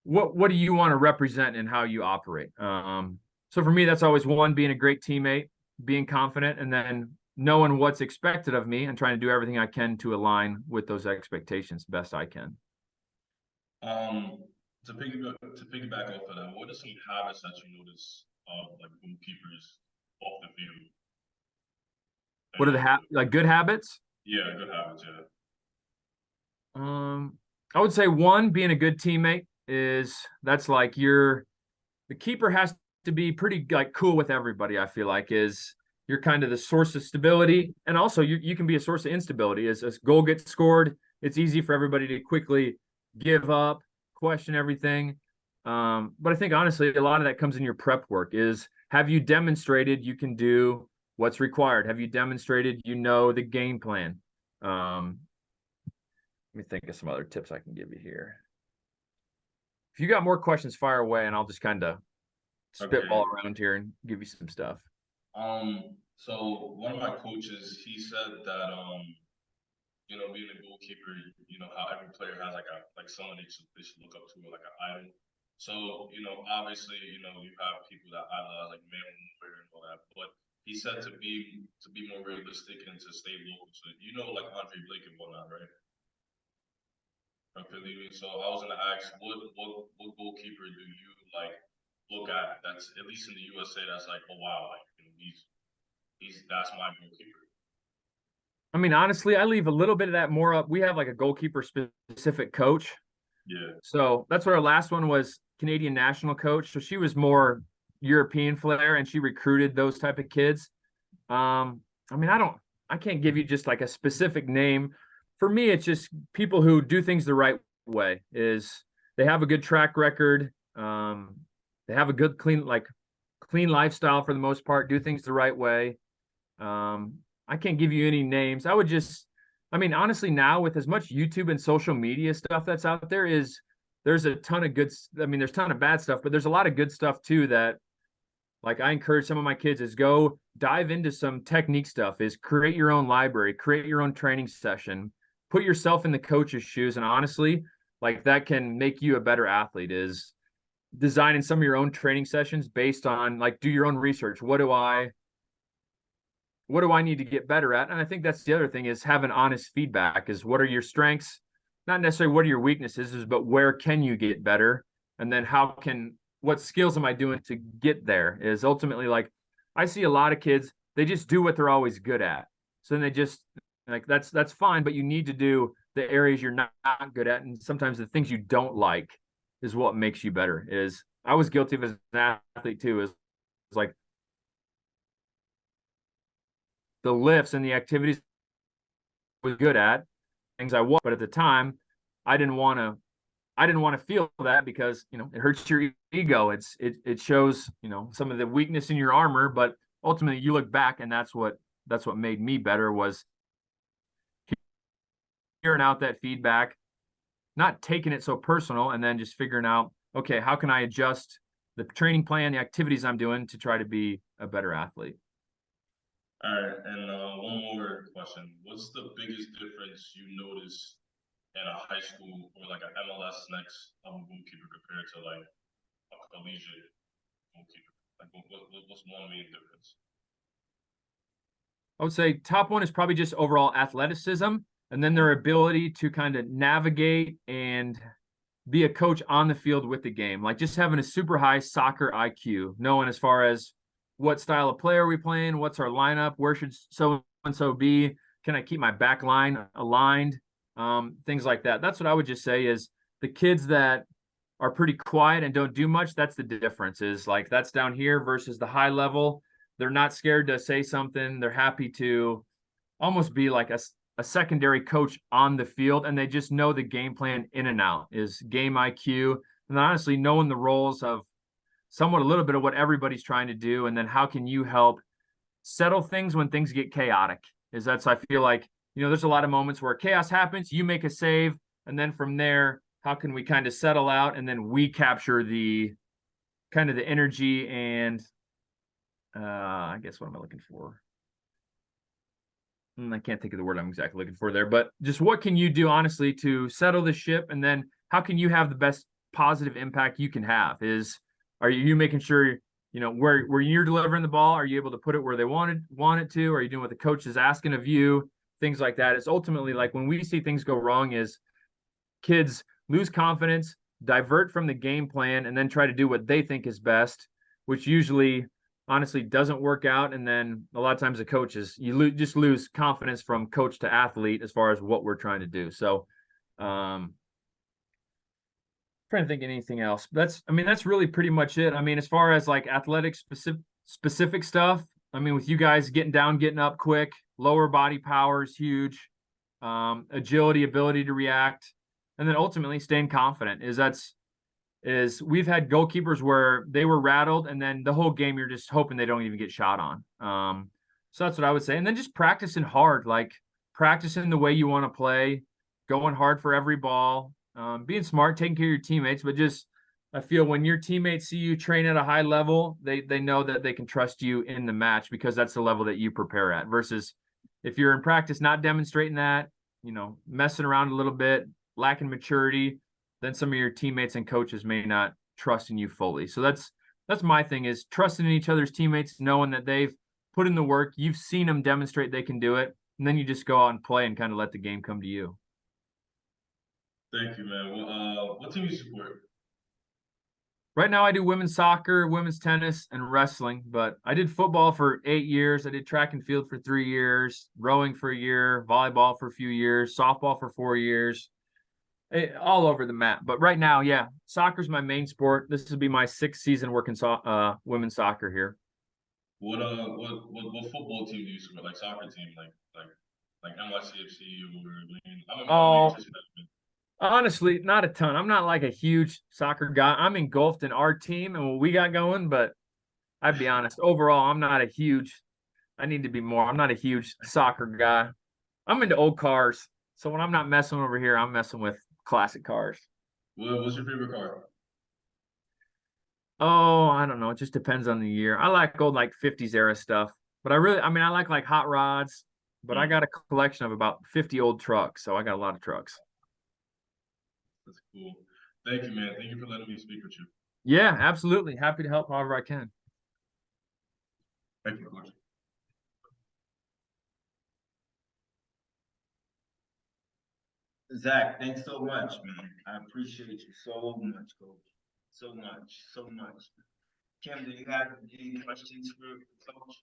want to represent in how you operate? So for me, that's always one, being a great teammate, being confident, and then knowing what's expected of me and trying to do everything I can to align with those expectations best I can. To piggyback off of that, what are some habits that you notice like goalkeepers off the field? What are the like good habits? Yeah, good habits, yeah. I would say one, being a good teammate that's like the keeper has to be pretty like cool with everybody. I feel like you're kind of the source of stability, and also you can be a source of instability. As a goal gets scored, it's easy for everybody to quickly give up, question everything. But I think honestly, a lot of that comes in your prep work. Is have you demonstrated you can do what's required? Have you demonstrated the game plan? Let me think of some other tips I can give you here. If you got more questions, fire away, and I'll just kind of spitball around here and give you some stuff. So one of my coaches, he said that being a goalkeeper, how every player has like someone they should look up to, like an idol. So, obviously, you have people that idolize like Manuel Neuer and all that, but he said to be more realistic and to stay local. So like Andre Blake and whatnot, right? So I was gonna ask, what goalkeeper do you like look at that's at least in the USA that's like, oh wow, like that's my goalkeeper. I mean, honestly, I leave a little bit of that more up. We have like a goalkeeper specific coach. Yeah. So that's what our last one was, Canadian national coach. So she was more European flair, and she recruited those type of kids. I mean, I can't give you just like a specific name. For me, it's just people who do things the right way. Is they have a good track record. They have a good clean lifestyle for the most part. Do things the right way. I can't give you any names. I mean, honestly, now with as much YouTube and social media stuff that's out there, there's a ton of there's a ton of bad stuff, but there's a lot of good stuff too that like I encourage some of my kids is go dive into some technique stuff, is create your own library, create your own training session, put yourself in the coach's shoes. And honestly, like that can make you a better athlete, is designing some of your own training sessions based on like, do your own research. What do I need to get better at? And I think that's the other thing, is having honest feedback. Is what are your strengths? Not necessarily what are your weaknesses, but where can you get better? And then what skills am I doing to get there? Is ultimately like, I see a lot of kids, they just do what they're always good at. So then they just like that's fine, but you need to do the areas you're not good at, and sometimes the things you don't like is what makes you better. Is I was guilty of as an athlete too. Is like the lifts and the activities I was good at, things I was, but at the time, I didn't want to feel that because it hurts your ego. It shows some of the weakness in your armor, but ultimately you look back and that's what made me better was hearing out that feedback, not taking it so personal, and then just figuring out, okay, how can I adjust the training plan, the activities I'm doing to try to be a better athlete. All right, and one more question. What's the biggest difference you notice in a high school or like an MLS next level goalkeeper compared to like a collegiate goalkeeper? Like, what's one main difference? I would say top one is probably just overall athleticism, and then their ability to kind of navigate and be a coach on the field with the game. Like just having a super high soccer IQ, knowing as far as what style of play are we playing, what's our lineup, where should so and so be, can I keep my back line aligned, things like that. That's what I would just say is the kids that are pretty quiet and don't do much, that's the difference. Is like that's down here versus the high level. They're not scared to say something. They're happy to almost be like a secondary coach on the field, and they just know the game plan in and out, is game IQ, and honestly knowing the roles of somewhat a little bit of what everybody's trying to do, and then how can you help settle things when things get chaotic. Is that's I feel like there's a lot of moments where chaos happens, you make a save, and then from there, how can we kind of settle out, and then we capture the kind of the energy and I guess what am I looking for? I can't think of the word I'm exactly looking for there, but just what can you do honestly to settle the ship, and then how can you have the best positive impact you can have? Are you making sure where you're delivering the ball, are you able to put it where they want it to? Are you doing what the coach is asking of you? Things like that. It's ultimately like when we see things go wrong is kids lose confidence, divert from the game plan, and then try to do what they think is best, which usually honestly doesn't work out. And then a lot of times the coaches, just lose confidence from coach to athlete as far as what we're trying to do. So trying to think of anything else. That's really pretty much it. As far as like athletic specific stuff, with you guys getting down, getting up quick, lower body power is huge. Agility, ability to react, and then ultimately staying confident is we've had goalkeepers where they were rattled, and then the whole game you're just hoping they don't even get shot on. So that's what I would say. And then just practicing hard, like practicing the way you want to play, going hard for every ball, being smart, taking care of your teammates. But just I feel when your teammates see you train at a high level, they know that they can trust you in the match because that's the level that you prepare at. Versus if you're in practice not demonstrating that, messing around a little bit, lacking maturity, then some of your teammates and coaches may not trust in you fully. So that's my thing, is trusting in each other's teammates, knowing that they've put in the work, you've seen them demonstrate they can do it, and then you just go out and play and kind of let the game come to you. Thank you, man. Well, what team you support? Right now I do women's soccer, women's tennis, and wrestling, but I did football for 8 years. I did track and field for 3 years, rowing for a year, volleyball for a few years, softball for 4 years. All over the map. But right now, yeah, soccer's my main sport. This will be my 6th season working women's soccer here. What football team do you support? Like soccer team, like NYCFC or Honestly, not a ton. I'm not like a huge soccer guy. I'm engulfed in our team and what we got going, but I'd be honest, overall, I need to be more. I'm not a huge soccer guy. I'm into old cars. So when I'm not messing over here, I'm messing with classic cars. What's your favorite car? Oh, I don't know. It just depends on the year. I like old like 50s era stuff, but I like hot rods, but I got a collection of about 50 old trucks. So I got a lot of trucks. That's cool. Thank you, man. Thank you for letting me speak with you. Yeah, absolutely. Happy to help however I can. Thank you, Coach. Zac, thanks so much, man. I appreciate you so much, Coach. So much, so much. Kim, do you have any questions for Coach?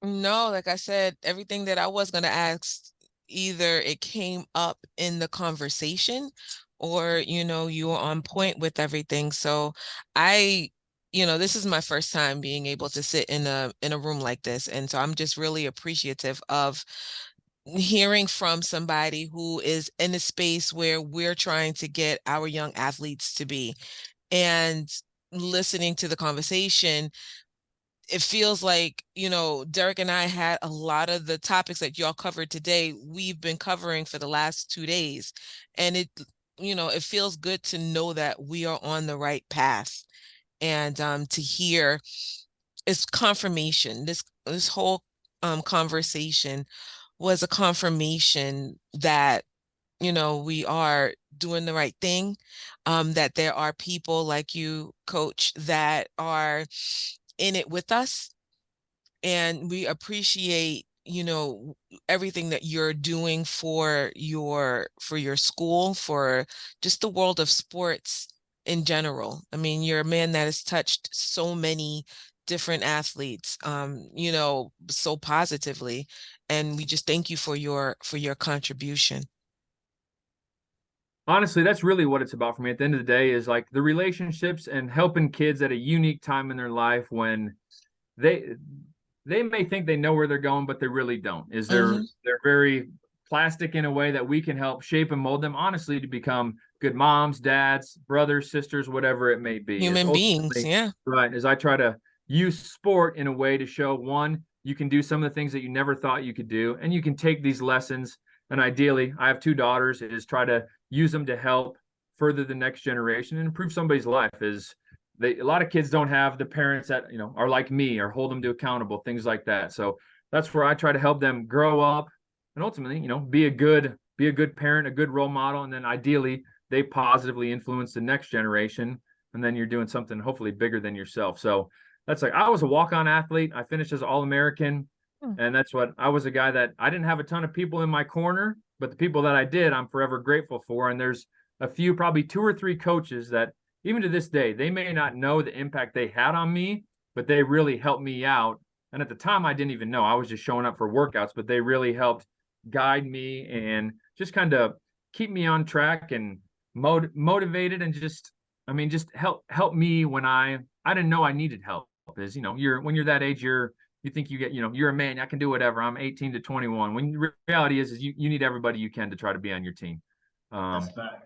No, like I said, everything that I was going to ask, either it came up in the conversation or, you were on point with everything. So I, this is my first time being able to sit in a room like this. And so I'm just really appreciative of hearing from somebody who is in a space where we're trying to get our young athletes to be, and listening to the conversation. It feels like, Derek and I had a lot of the topics that y'all covered today, we've been covering for the last 2 days. And it feels good to know that we are on the right path. And to hear it's confirmation. This whole conversation was a confirmation that, we are doing the right thing, that there are people like you, Coach, that are in it with us, and we appreciate, everything that you're doing for your school, for just the world of sports in general. I mean, you're a man that has touched so many different athletes, so positively, and we just thank you for your contribution. Honestly, that's really what it's about for me at the end of the day, is like the relationships and helping kids at a unique time in their life when they they may think they know where they're going, but they really don't. Is they're very plastic in a way that we can help shape and mold them, honestly, to become good moms, dads, brothers, sisters, whatever it may be. Human beings, yeah. Right. As I try to use sport in a way to show, one, you can do some of the things that you never thought you could do, and you can take these lessons. And ideally, I have 2 daughters, is try to use them to help further the next generation and improve somebody's life. A lot of kids don't have the parents that, are like me or hold them to accountable, things like that. So that's where I try to help them grow up and ultimately, be a good parent, a good role model. And then ideally they positively influence the next generation. And then you're doing something hopefully bigger than yourself. So that's like, I was a walk-on athlete. I finished as All-American. And that's what I was, a guy that I didn't have a ton of people in my corner, but the people that I did, I'm forever grateful for. And there's a few, probably 2 or 3 coaches that even to this day, they may not know the impact they had on me, but they really helped me out. And at the time, I didn't even know. I was just showing up for workouts, but they really helped guide me and just kind of keep me on track and motivated, and just help me when I didn't know I needed help. Is, when you're that age, you think you get, you're a man, I can do whatever. I'm 18 to 21. When the reality is you need everybody you can to try to be on your team. That's fact.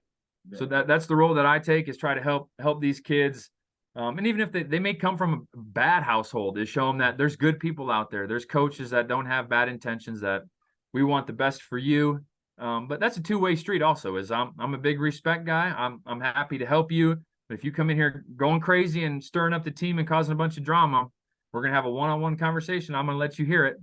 So that's the role that I take, is try to help these kids. And even if they may come from a bad household, is show them that there's good people out there. There's coaches that don't have bad intentions, that we want the best for you. But that's a two-way street also. Is I'm a big respect guy. I'm happy to help you. But if you come in here going crazy and stirring up the team and causing a bunch of drama, we're going to have a one-on-one conversation. I'm going to let you hear it.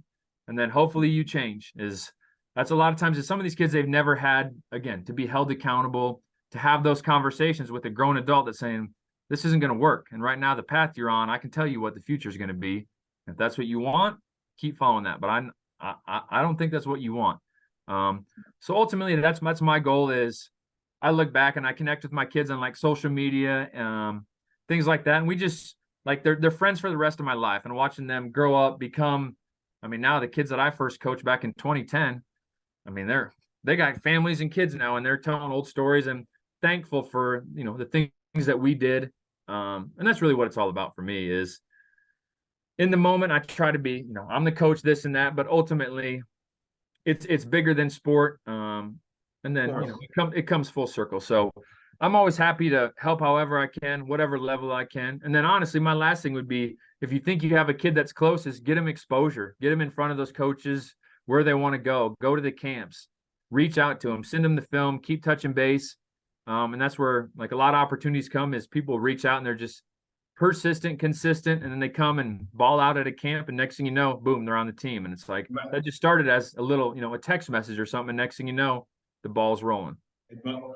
And then hopefully you change. That's a lot of times, is some of these kids, they've never had, again, to be held accountable, to have those conversations with a grown adult that's saying, this isn't going to work. And right now, the path you're on, I can tell you what the future is going to be. If that's what you want, keep following that. But I don't think that's what you want. So ultimately, that's my goal. Is I look back and I connect with my kids on like social media, things like that. And we just like, they're friends for the rest of my life, and watching them grow up, become, now the kids that I first coached back in 2010, they got families and kids now, and they're telling old stories, and thankful for, the things that we did. And that's really what it's all about for me. Is in the moment, I try to be, I'm the coach, this and that, but ultimately it's bigger than sport. And then, it comes full circle. So I'm always happy to help however I can, whatever level I can. And then honestly, my last thing would be, if you think you have a kid that's close, is get them exposure, get them in front of those coaches where they want to go to the camps, reach out to them, send them the film, keep touching base. And that's where like a lot of opportunities come, is people reach out and they're just persistent, consistent, and then they come and ball out at a camp, and next thing you know, boom, they're on the team. And it's like, that just started as a little, a text message or something, and next thing you know, the ball's rolling. Well,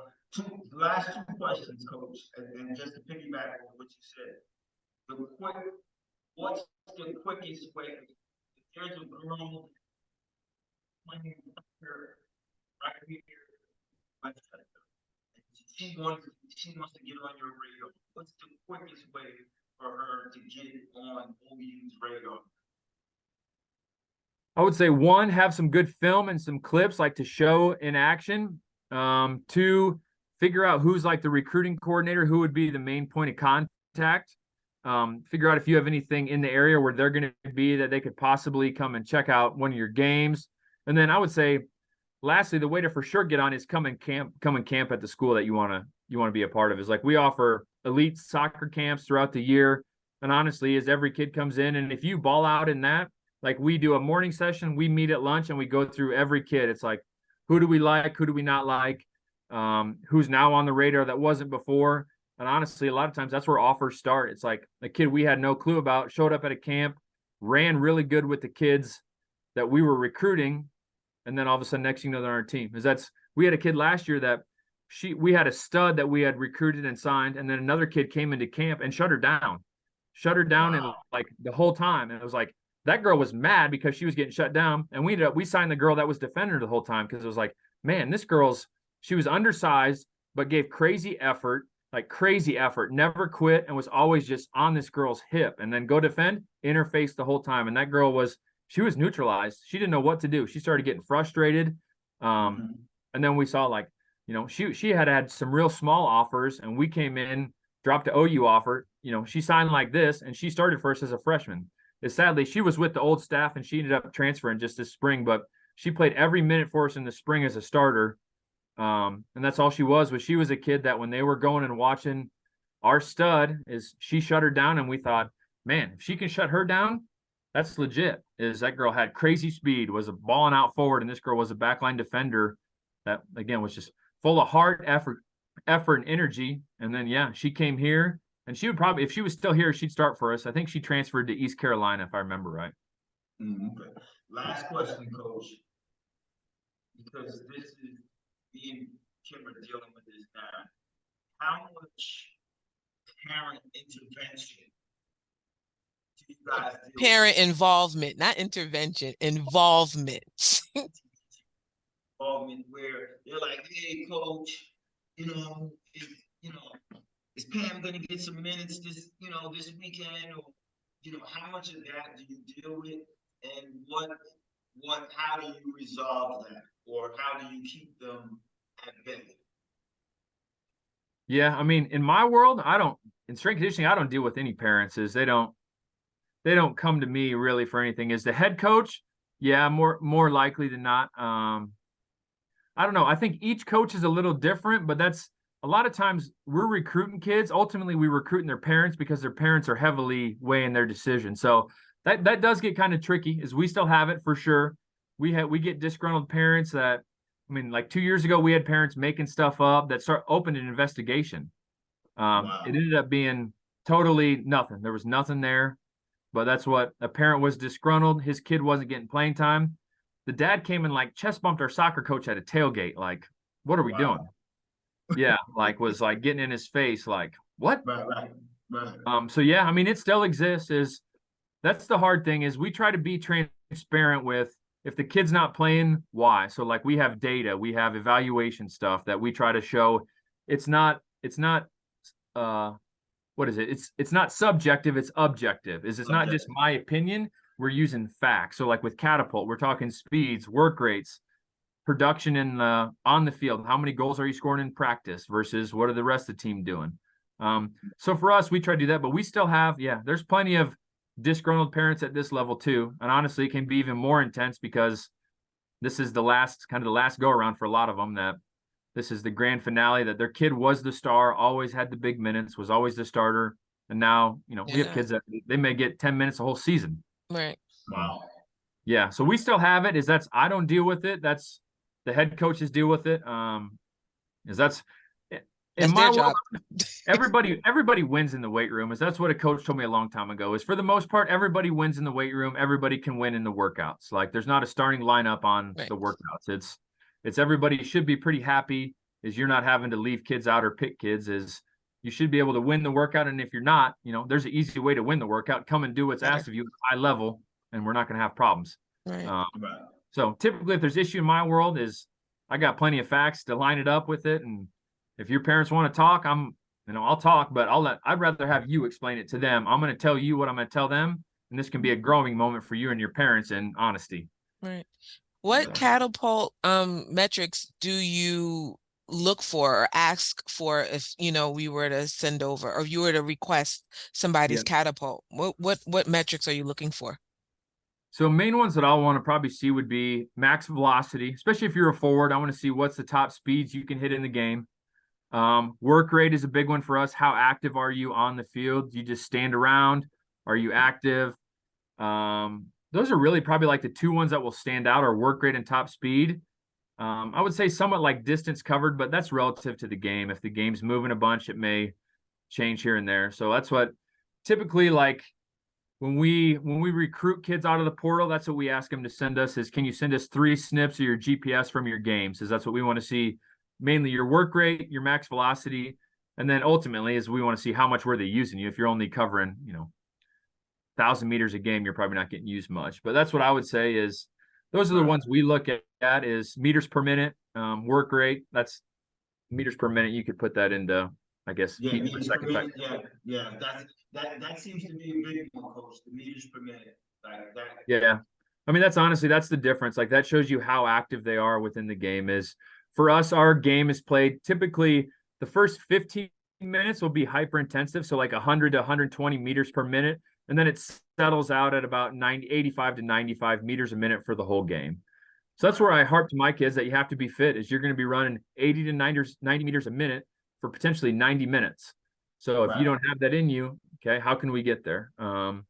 last 2 questions, Coach, and just to piggyback on what you said, what's the quickest way? If there's a girl playing soccer right here, she wants to get on your radar, what's the quickest way for her to get on OU's radar? I would say one, have some good film and some clips like to show in action. Two, figure out who's like the recruiting coordinator, who would be the main point of contact. Figure out if you have anything in the area where they're going to be that they could possibly come and check out one of your games. And then I would say, lastly, the way to for sure get on is come and camp at the school that you want to be a part of. Is like we offer elite soccer camps throughout the year. And honestly, as every kid comes in, and if you ball out in that, like we do a morning session, we meet at lunch and we go through every kid. It's like, who do we like? Who do we not like? Who's now on the radar that wasn't before? And honestly, a lot of times that's where offers start. It's like a kid we had no clue about showed up at a camp, ran really good with the kids that we were recruiting. And then all of a sudden, next thing you know, they're on our team. We had a kid last year that we had a stud that we had recruited and signed. And then another kid came into camp and shut her down Wow. and like the whole time. And it was like, that girl was mad because she was getting shut down. And we signed the girl that was defending her the whole time. Cause it was like, man, she was undersized, but gave crazy effort, never quit. And was always just on this girl's hip and then go defend, interface the whole time. And that girl she was neutralized. She didn't know what to do. She started getting frustrated. And then we saw like, she had some real small offers and we came in, dropped the OU offer. She signed like this and she started first as a freshman. Sadly, she was with the old staff and she ended up transferring just this spring, but she played every minute for us in the spring as a starter. And that's all she was a kid that when they were going and watching our stud she shut her down. And we thought, man, if she can shut her down, that's legit. That girl had crazy speed, was a balling out forward. And this girl was a backline defender that again, was just full of heart, effort and energy. And then, yeah, she came here. And she would probably, if she was still here, she'd start for us. I think she transferred to East Carolina, if I remember right. Okay. Last question, Coach. Because this is me and Kim are dealing with this now. How much parent intervention do you guys do? Parent involvement, not intervention, involvement. Involvement where they're like, hey, Coach, is Pam going to get some minutes this weekend? Or, how much of that do you deal with? And how do you resolve that? Or how do you keep them at bay? Yeah, I mean, in my world, in strength conditioning, I don't deal with any parents. They don't come to me really for anything. As the head coach, yeah, more likely than not. I don't know. I think each coach is a little different, but that's a lot of times we're recruiting kids. Ultimately, we recruiting their parents because their parents are heavily weighing their decision. So that does get kind of tricky. As we still have it for sure. We get disgruntled parents that, I mean, like 2 years ago, we had parents making stuff up that opened an investigation. Wow. It ended up being totally nothing. There was nothing there, but that's what a parent was disgruntled. His kid wasn't getting playing time. The dad came and like chest bumped our soccer coach at a tailgate. Like, what are we doing? Yeah, like was like getting in his face, like, what? Right. So yeah, I mean, it still exists. That's the hard thing is we try to be transparent with if the kid's not playing, why? So like we have data, we have evaluation stuff that we try to show. It's not what is it? It's not subjective, it's objective. It's not just my opinion. We're using facts. So like with Catapult, we're talking speeds, work rates, production on the field. How many goals are you scoring in practice versus what are the rest of the team doing? So for us, we try to do that, but we still have, there's plenty of disgruntled parents at this level too. And honestly, it can be even more intense because this is the last go around for a lot of them, that this is the grand finale, that their kid was the star, always had the big minutes, was always the starter. And now, we have kids that they may get 10 minutes a whole season. Right. Wow. Yeah. So we still have it. I don't deal with it. That's the head coaches deal with it. That's in my world, everybody wins in the weight room. That's what a coach told me a long time ago, is for the most part, everybody wins in the weight room. Everybody can win in the workouts. Like there's not a starting lineup on the workouts. It's everybody should be pretty happy is you're not having to leave kids out or pick kids. Is you should be able to win the workout. And if you're not, there's an easy way to win the workout. Come and do what's asked of you at high level, and we're not going to have problems. Right. So typically if there's issue in my world is I got plenty of facts to line it up with it. And if your parents want to talk, I'll talk, but I'd rather have you explain it to them. I'm going to tell you what I'm going to tell them. And this can be a growing moment for you and your parents in honesty. Right. What catapult metrics do you look for or ask for if we were to send over or you were to request somebody's catapult? What metrics are you looking for? So main ones that I'll want to probably see would be max velocity, especially if you're a forward. I want to see what's the top speeds you can hit in the game. Work rate is a big one for us. How active are you on the field? Do you just stand around? Are you active? Those are really probably like the two ones that will stand out, are work rate and top speed. I would say somewhat like distance covered, but that's relative to the game. If the game's moving a bunch, it may change here and there. So that's what typically, like, when we recruit kids out of the portal, that's what we ask them to send us is, can you send us 3 snips of your GPS from your games? Because that's what we want to see, mainly your work rate, your max velocity, and then ultimately is we want to see how much were they using you. If you're only covering, 1,000 meters a game, you're probably not getting used much. But that's what I would say is those are the ones we look at is meters per minute, work rate. That's meters per minute. You could put that into, I guess, feet per second. Yeah. That seems to be a big one, Coach. The meters per minute, like that. Yeah, I mean that's the difference. Like that shows you how active they are within the game. Is for us, our game is played typically the first 15 minutes will be hyper intensive, so like 100 to 120 meters per minute, and then it settles out at about 85 to 95 meters a minute for the whole game. So that's where I harp to my kids that you have to be fit. Is you're going to be running 80 to 90 meters a minute for potentially 90 minutes. So if you don't have that in you, okay, how can we get there? And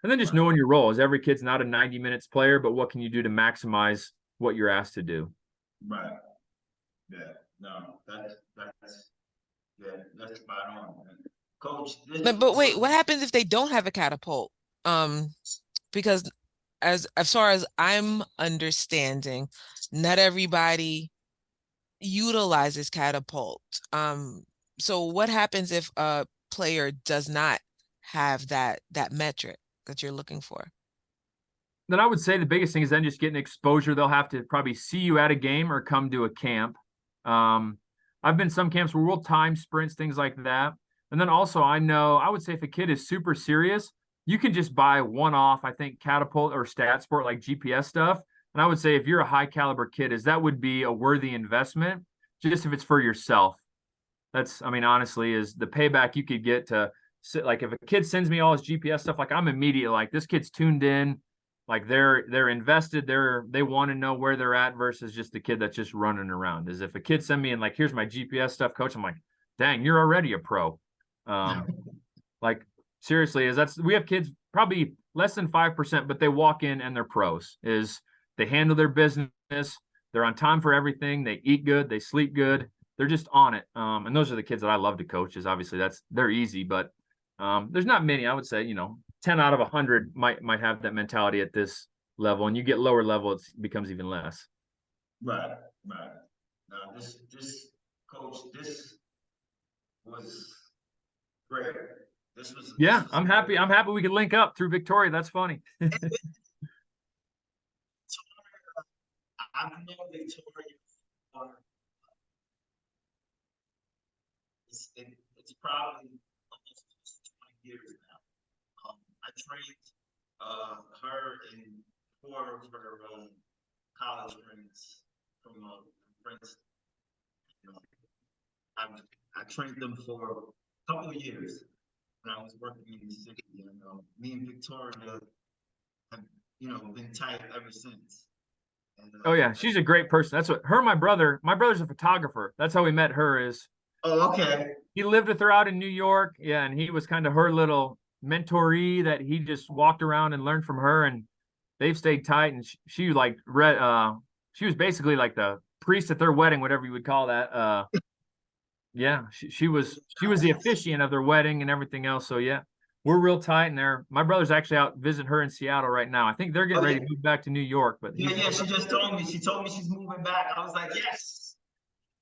then just knowing your role. Is every kid's not a 90 minutes player, but what can you do to maximize what you're asked to do? Right. Yeah. No, that's spot on, man. Coach. But wait, what happens if they don't have a catapult? Because as far as I'm understanding, not everybody utilizes catapult. So what happens if a player does not have that metric that you're looking for? Then I would say the biggest thing is then just getting exposure. They'll have to probably see you at a game or come to a camp. I've been some camps where we'll time sprints, things like that. And then also I would say if a kid is super serious, you can just buy one-off, I think, catapult or stat sport like GPS stuff. And I would say if you're a high caliber kid, that would be a worthy investment, just if it's for yourself. Honestly, is the payback you could get to sit, like if a kid sends me all his GPS stuff, like I'm immediate, like this kid's tuned in, like they're invested, they want to know where they're at versus just the kid that's just running around. Is if a kid send me and like, here's my GPS stuff, coach, I'm like, dang, you're already a pro. Like seriously, we have kids probably less than 5%, but they walk in and they're pros. Is they handle their business, they're on time for everything, they eat good, they sleep good, they're just on it. And those are the kids that I love to coach. Is obviously they're easy, but there's not many. I would say 10 out of 100 might have that mentality at this level, and you get lower level, it becomes even less. Right. Now this coach, this was great. I'm happy. I'm happy we could link up through Victoria. That's funny. I've known Victoria for it's probably almost 20 years now. I trained her and 4 of her college friends from Princeton. I trained them for a couple of years when I was working in the city. And me and Victoria have been tight ever since. And, oh yeah, she's a great person. That's what my brother's a photographer. That's how we met her. Is oh, okay. He lived with her out in New York. Yeah, and he was kind of her little mentoree that he just walked around and learned from her, and they've stayed tight. And she like she was basically like the priest at their wedding, whatever you would call that. Yeah, she was the officiant of their wedding and everything else. So yeah, we're real tight. And my brother's actually out visiting her in Seattle right now. I think they're getting ready to move back to New York. But yeah, she just told me. She told me she's moving back. I was like, yes.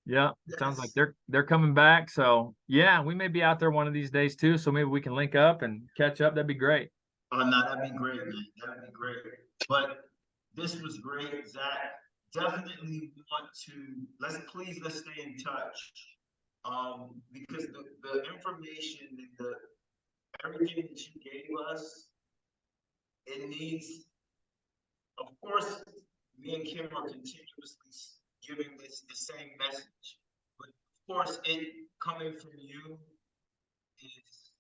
Yeah, yes. Sounds like they're coming back. So yeah, we may be out there one of these days too. So maybe we can link up and catch up. That'd be great. Oh no, that'd be great, man. That'd be great. But this was great, Zach. Definitely want to let's stay in touch. Because the information and everything that you gave us, it needs of course, me and Kim are continuously giving this the same message, but of course, it coming from you is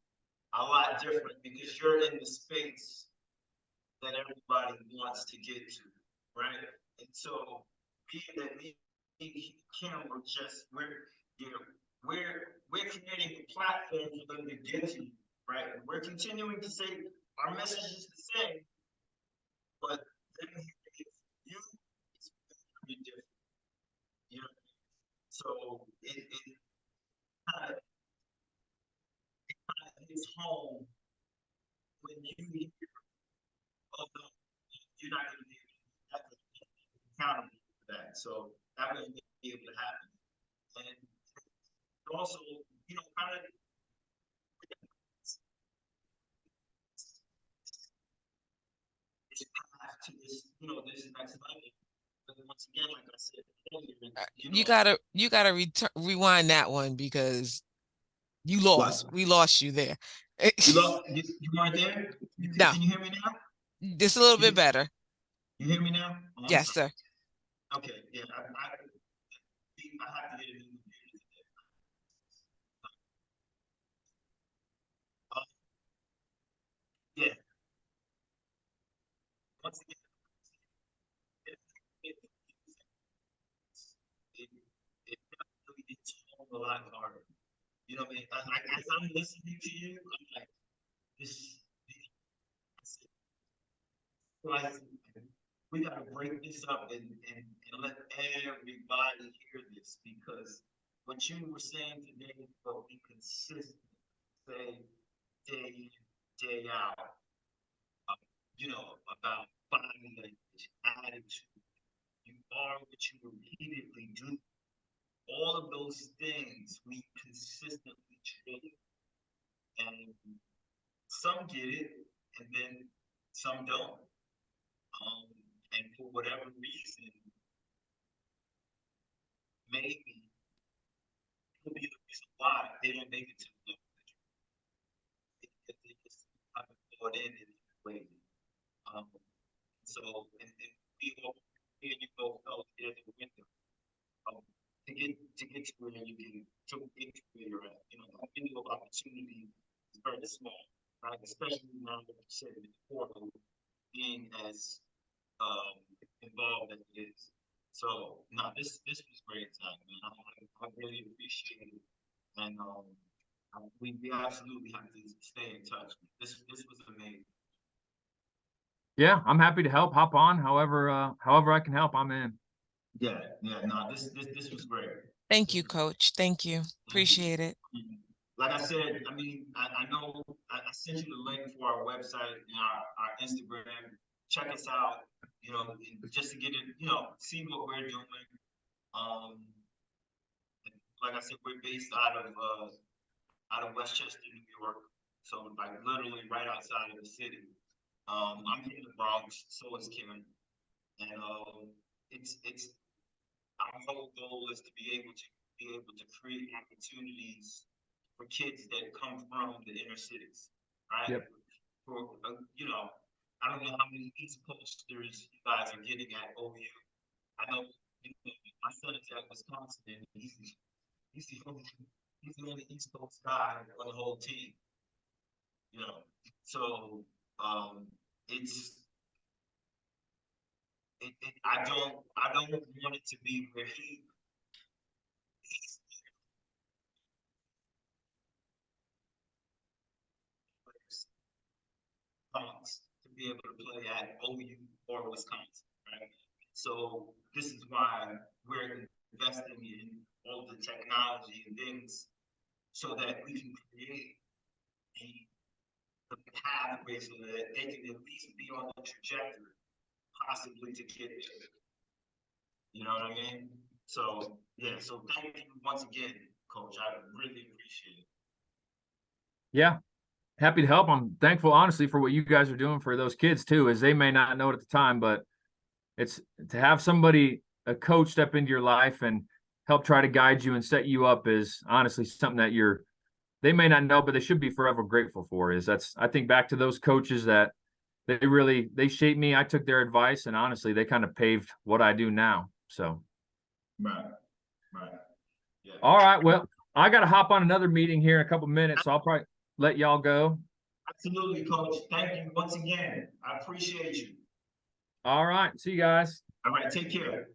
a lot different because you're in the space that everybody wants to get to, right? And so me and Kim are just you know we're creating a platform for them to get to you, right? We're continuing to say our message is the same, but then you it's very different, you know. So it kind of hits home when you hear, oh no, you're not going to be able to accountable for that. So that wouldn't be able to happen. And also, you know, kind of this path to this, you know, this next level. But once again, like I said earlier, you know, You gotta rewind that one because you lost. what? We lost you there. You weren't there? No, Can you hear me now? just a little You, bit better. you hear me now? Oh, I'm Yes, sorry. sir. Okay, yeah, I have to get a new computer today. Uh, yeah, once again, it, it, it, it definitely gets home a lot harder. You know what I mean? Like as I'm listening to you, I'm like, this, like, we gotta break this up and let everybody hear this because what you were saying today will be consistent, say day in, day out, you know, about body language, attitude. You are what you repeatedly do. All of those things we consistently drill, and some get it, and then some don't. Um, and for whatever reason, maybe could be the reason why they don't make it to the level that they just haven't bought in any way. Um, and we all, me and you both know there's a window to get to where you can to get to where you're at. You know, the window of opportunity is very small, right? Especially now that you said the portal being as involved as it is. So no, this was great time, man. I really appreciate it, and we absolutely have to stay in touch. This was amazing. Yeah, I'm happy to help. Hop on, however I can help. I'm in. Yeah, no, this was great. Thank you, Coach. Thank you. Thank you. Appreciate it. Like I said, I mean, I know I sent you the link for our website and our Instagram. Check us out, you know, just to get it, you know, see what we're doing. Um, like I said, we're based out of Westchester, New York, so like literally right outside of the city. I'm from the Bronx, so is Kim, and it's our whole goal is to be able to create opportunities for kids that come from the inner cities, right? Yep. For you know, I don't know how many East Coasters you guys are getting at OU. I know, you know my son is at Wisconsin, and he's the only he's the only East Coast guy on the whole team. You know, so um, it's I don't want it to be where he's to be able to play at OU or Wisconsin, right? So this is why we're investing in all the technology and things so that we can create the pathway so that they can at least be on the trajectory, possibly to get there. You know what I mean? So yeah, so thank you once again, Coach. I really appreciate it. Yeah, happy to help. I'm thankful, honestly, for what you guys are doing for those kids too, as they may not know it at the time, but it's to have somebody, a coach, step into your life and help try to guide you and set you up is honestly something that they may not know, but they should be forever grateful for. Is that's I think back to those coaches that they shaped me. I took their advice, and honestly, they kind of paved what I do now. So, Right. Yeah. all right. Well, I got to hop on another meeting here in a couple minutes, so I'll probably let y'all go. Absolutely, Coach. Thank you once again. I appreciate you. All right. See you guys. All right. Take care.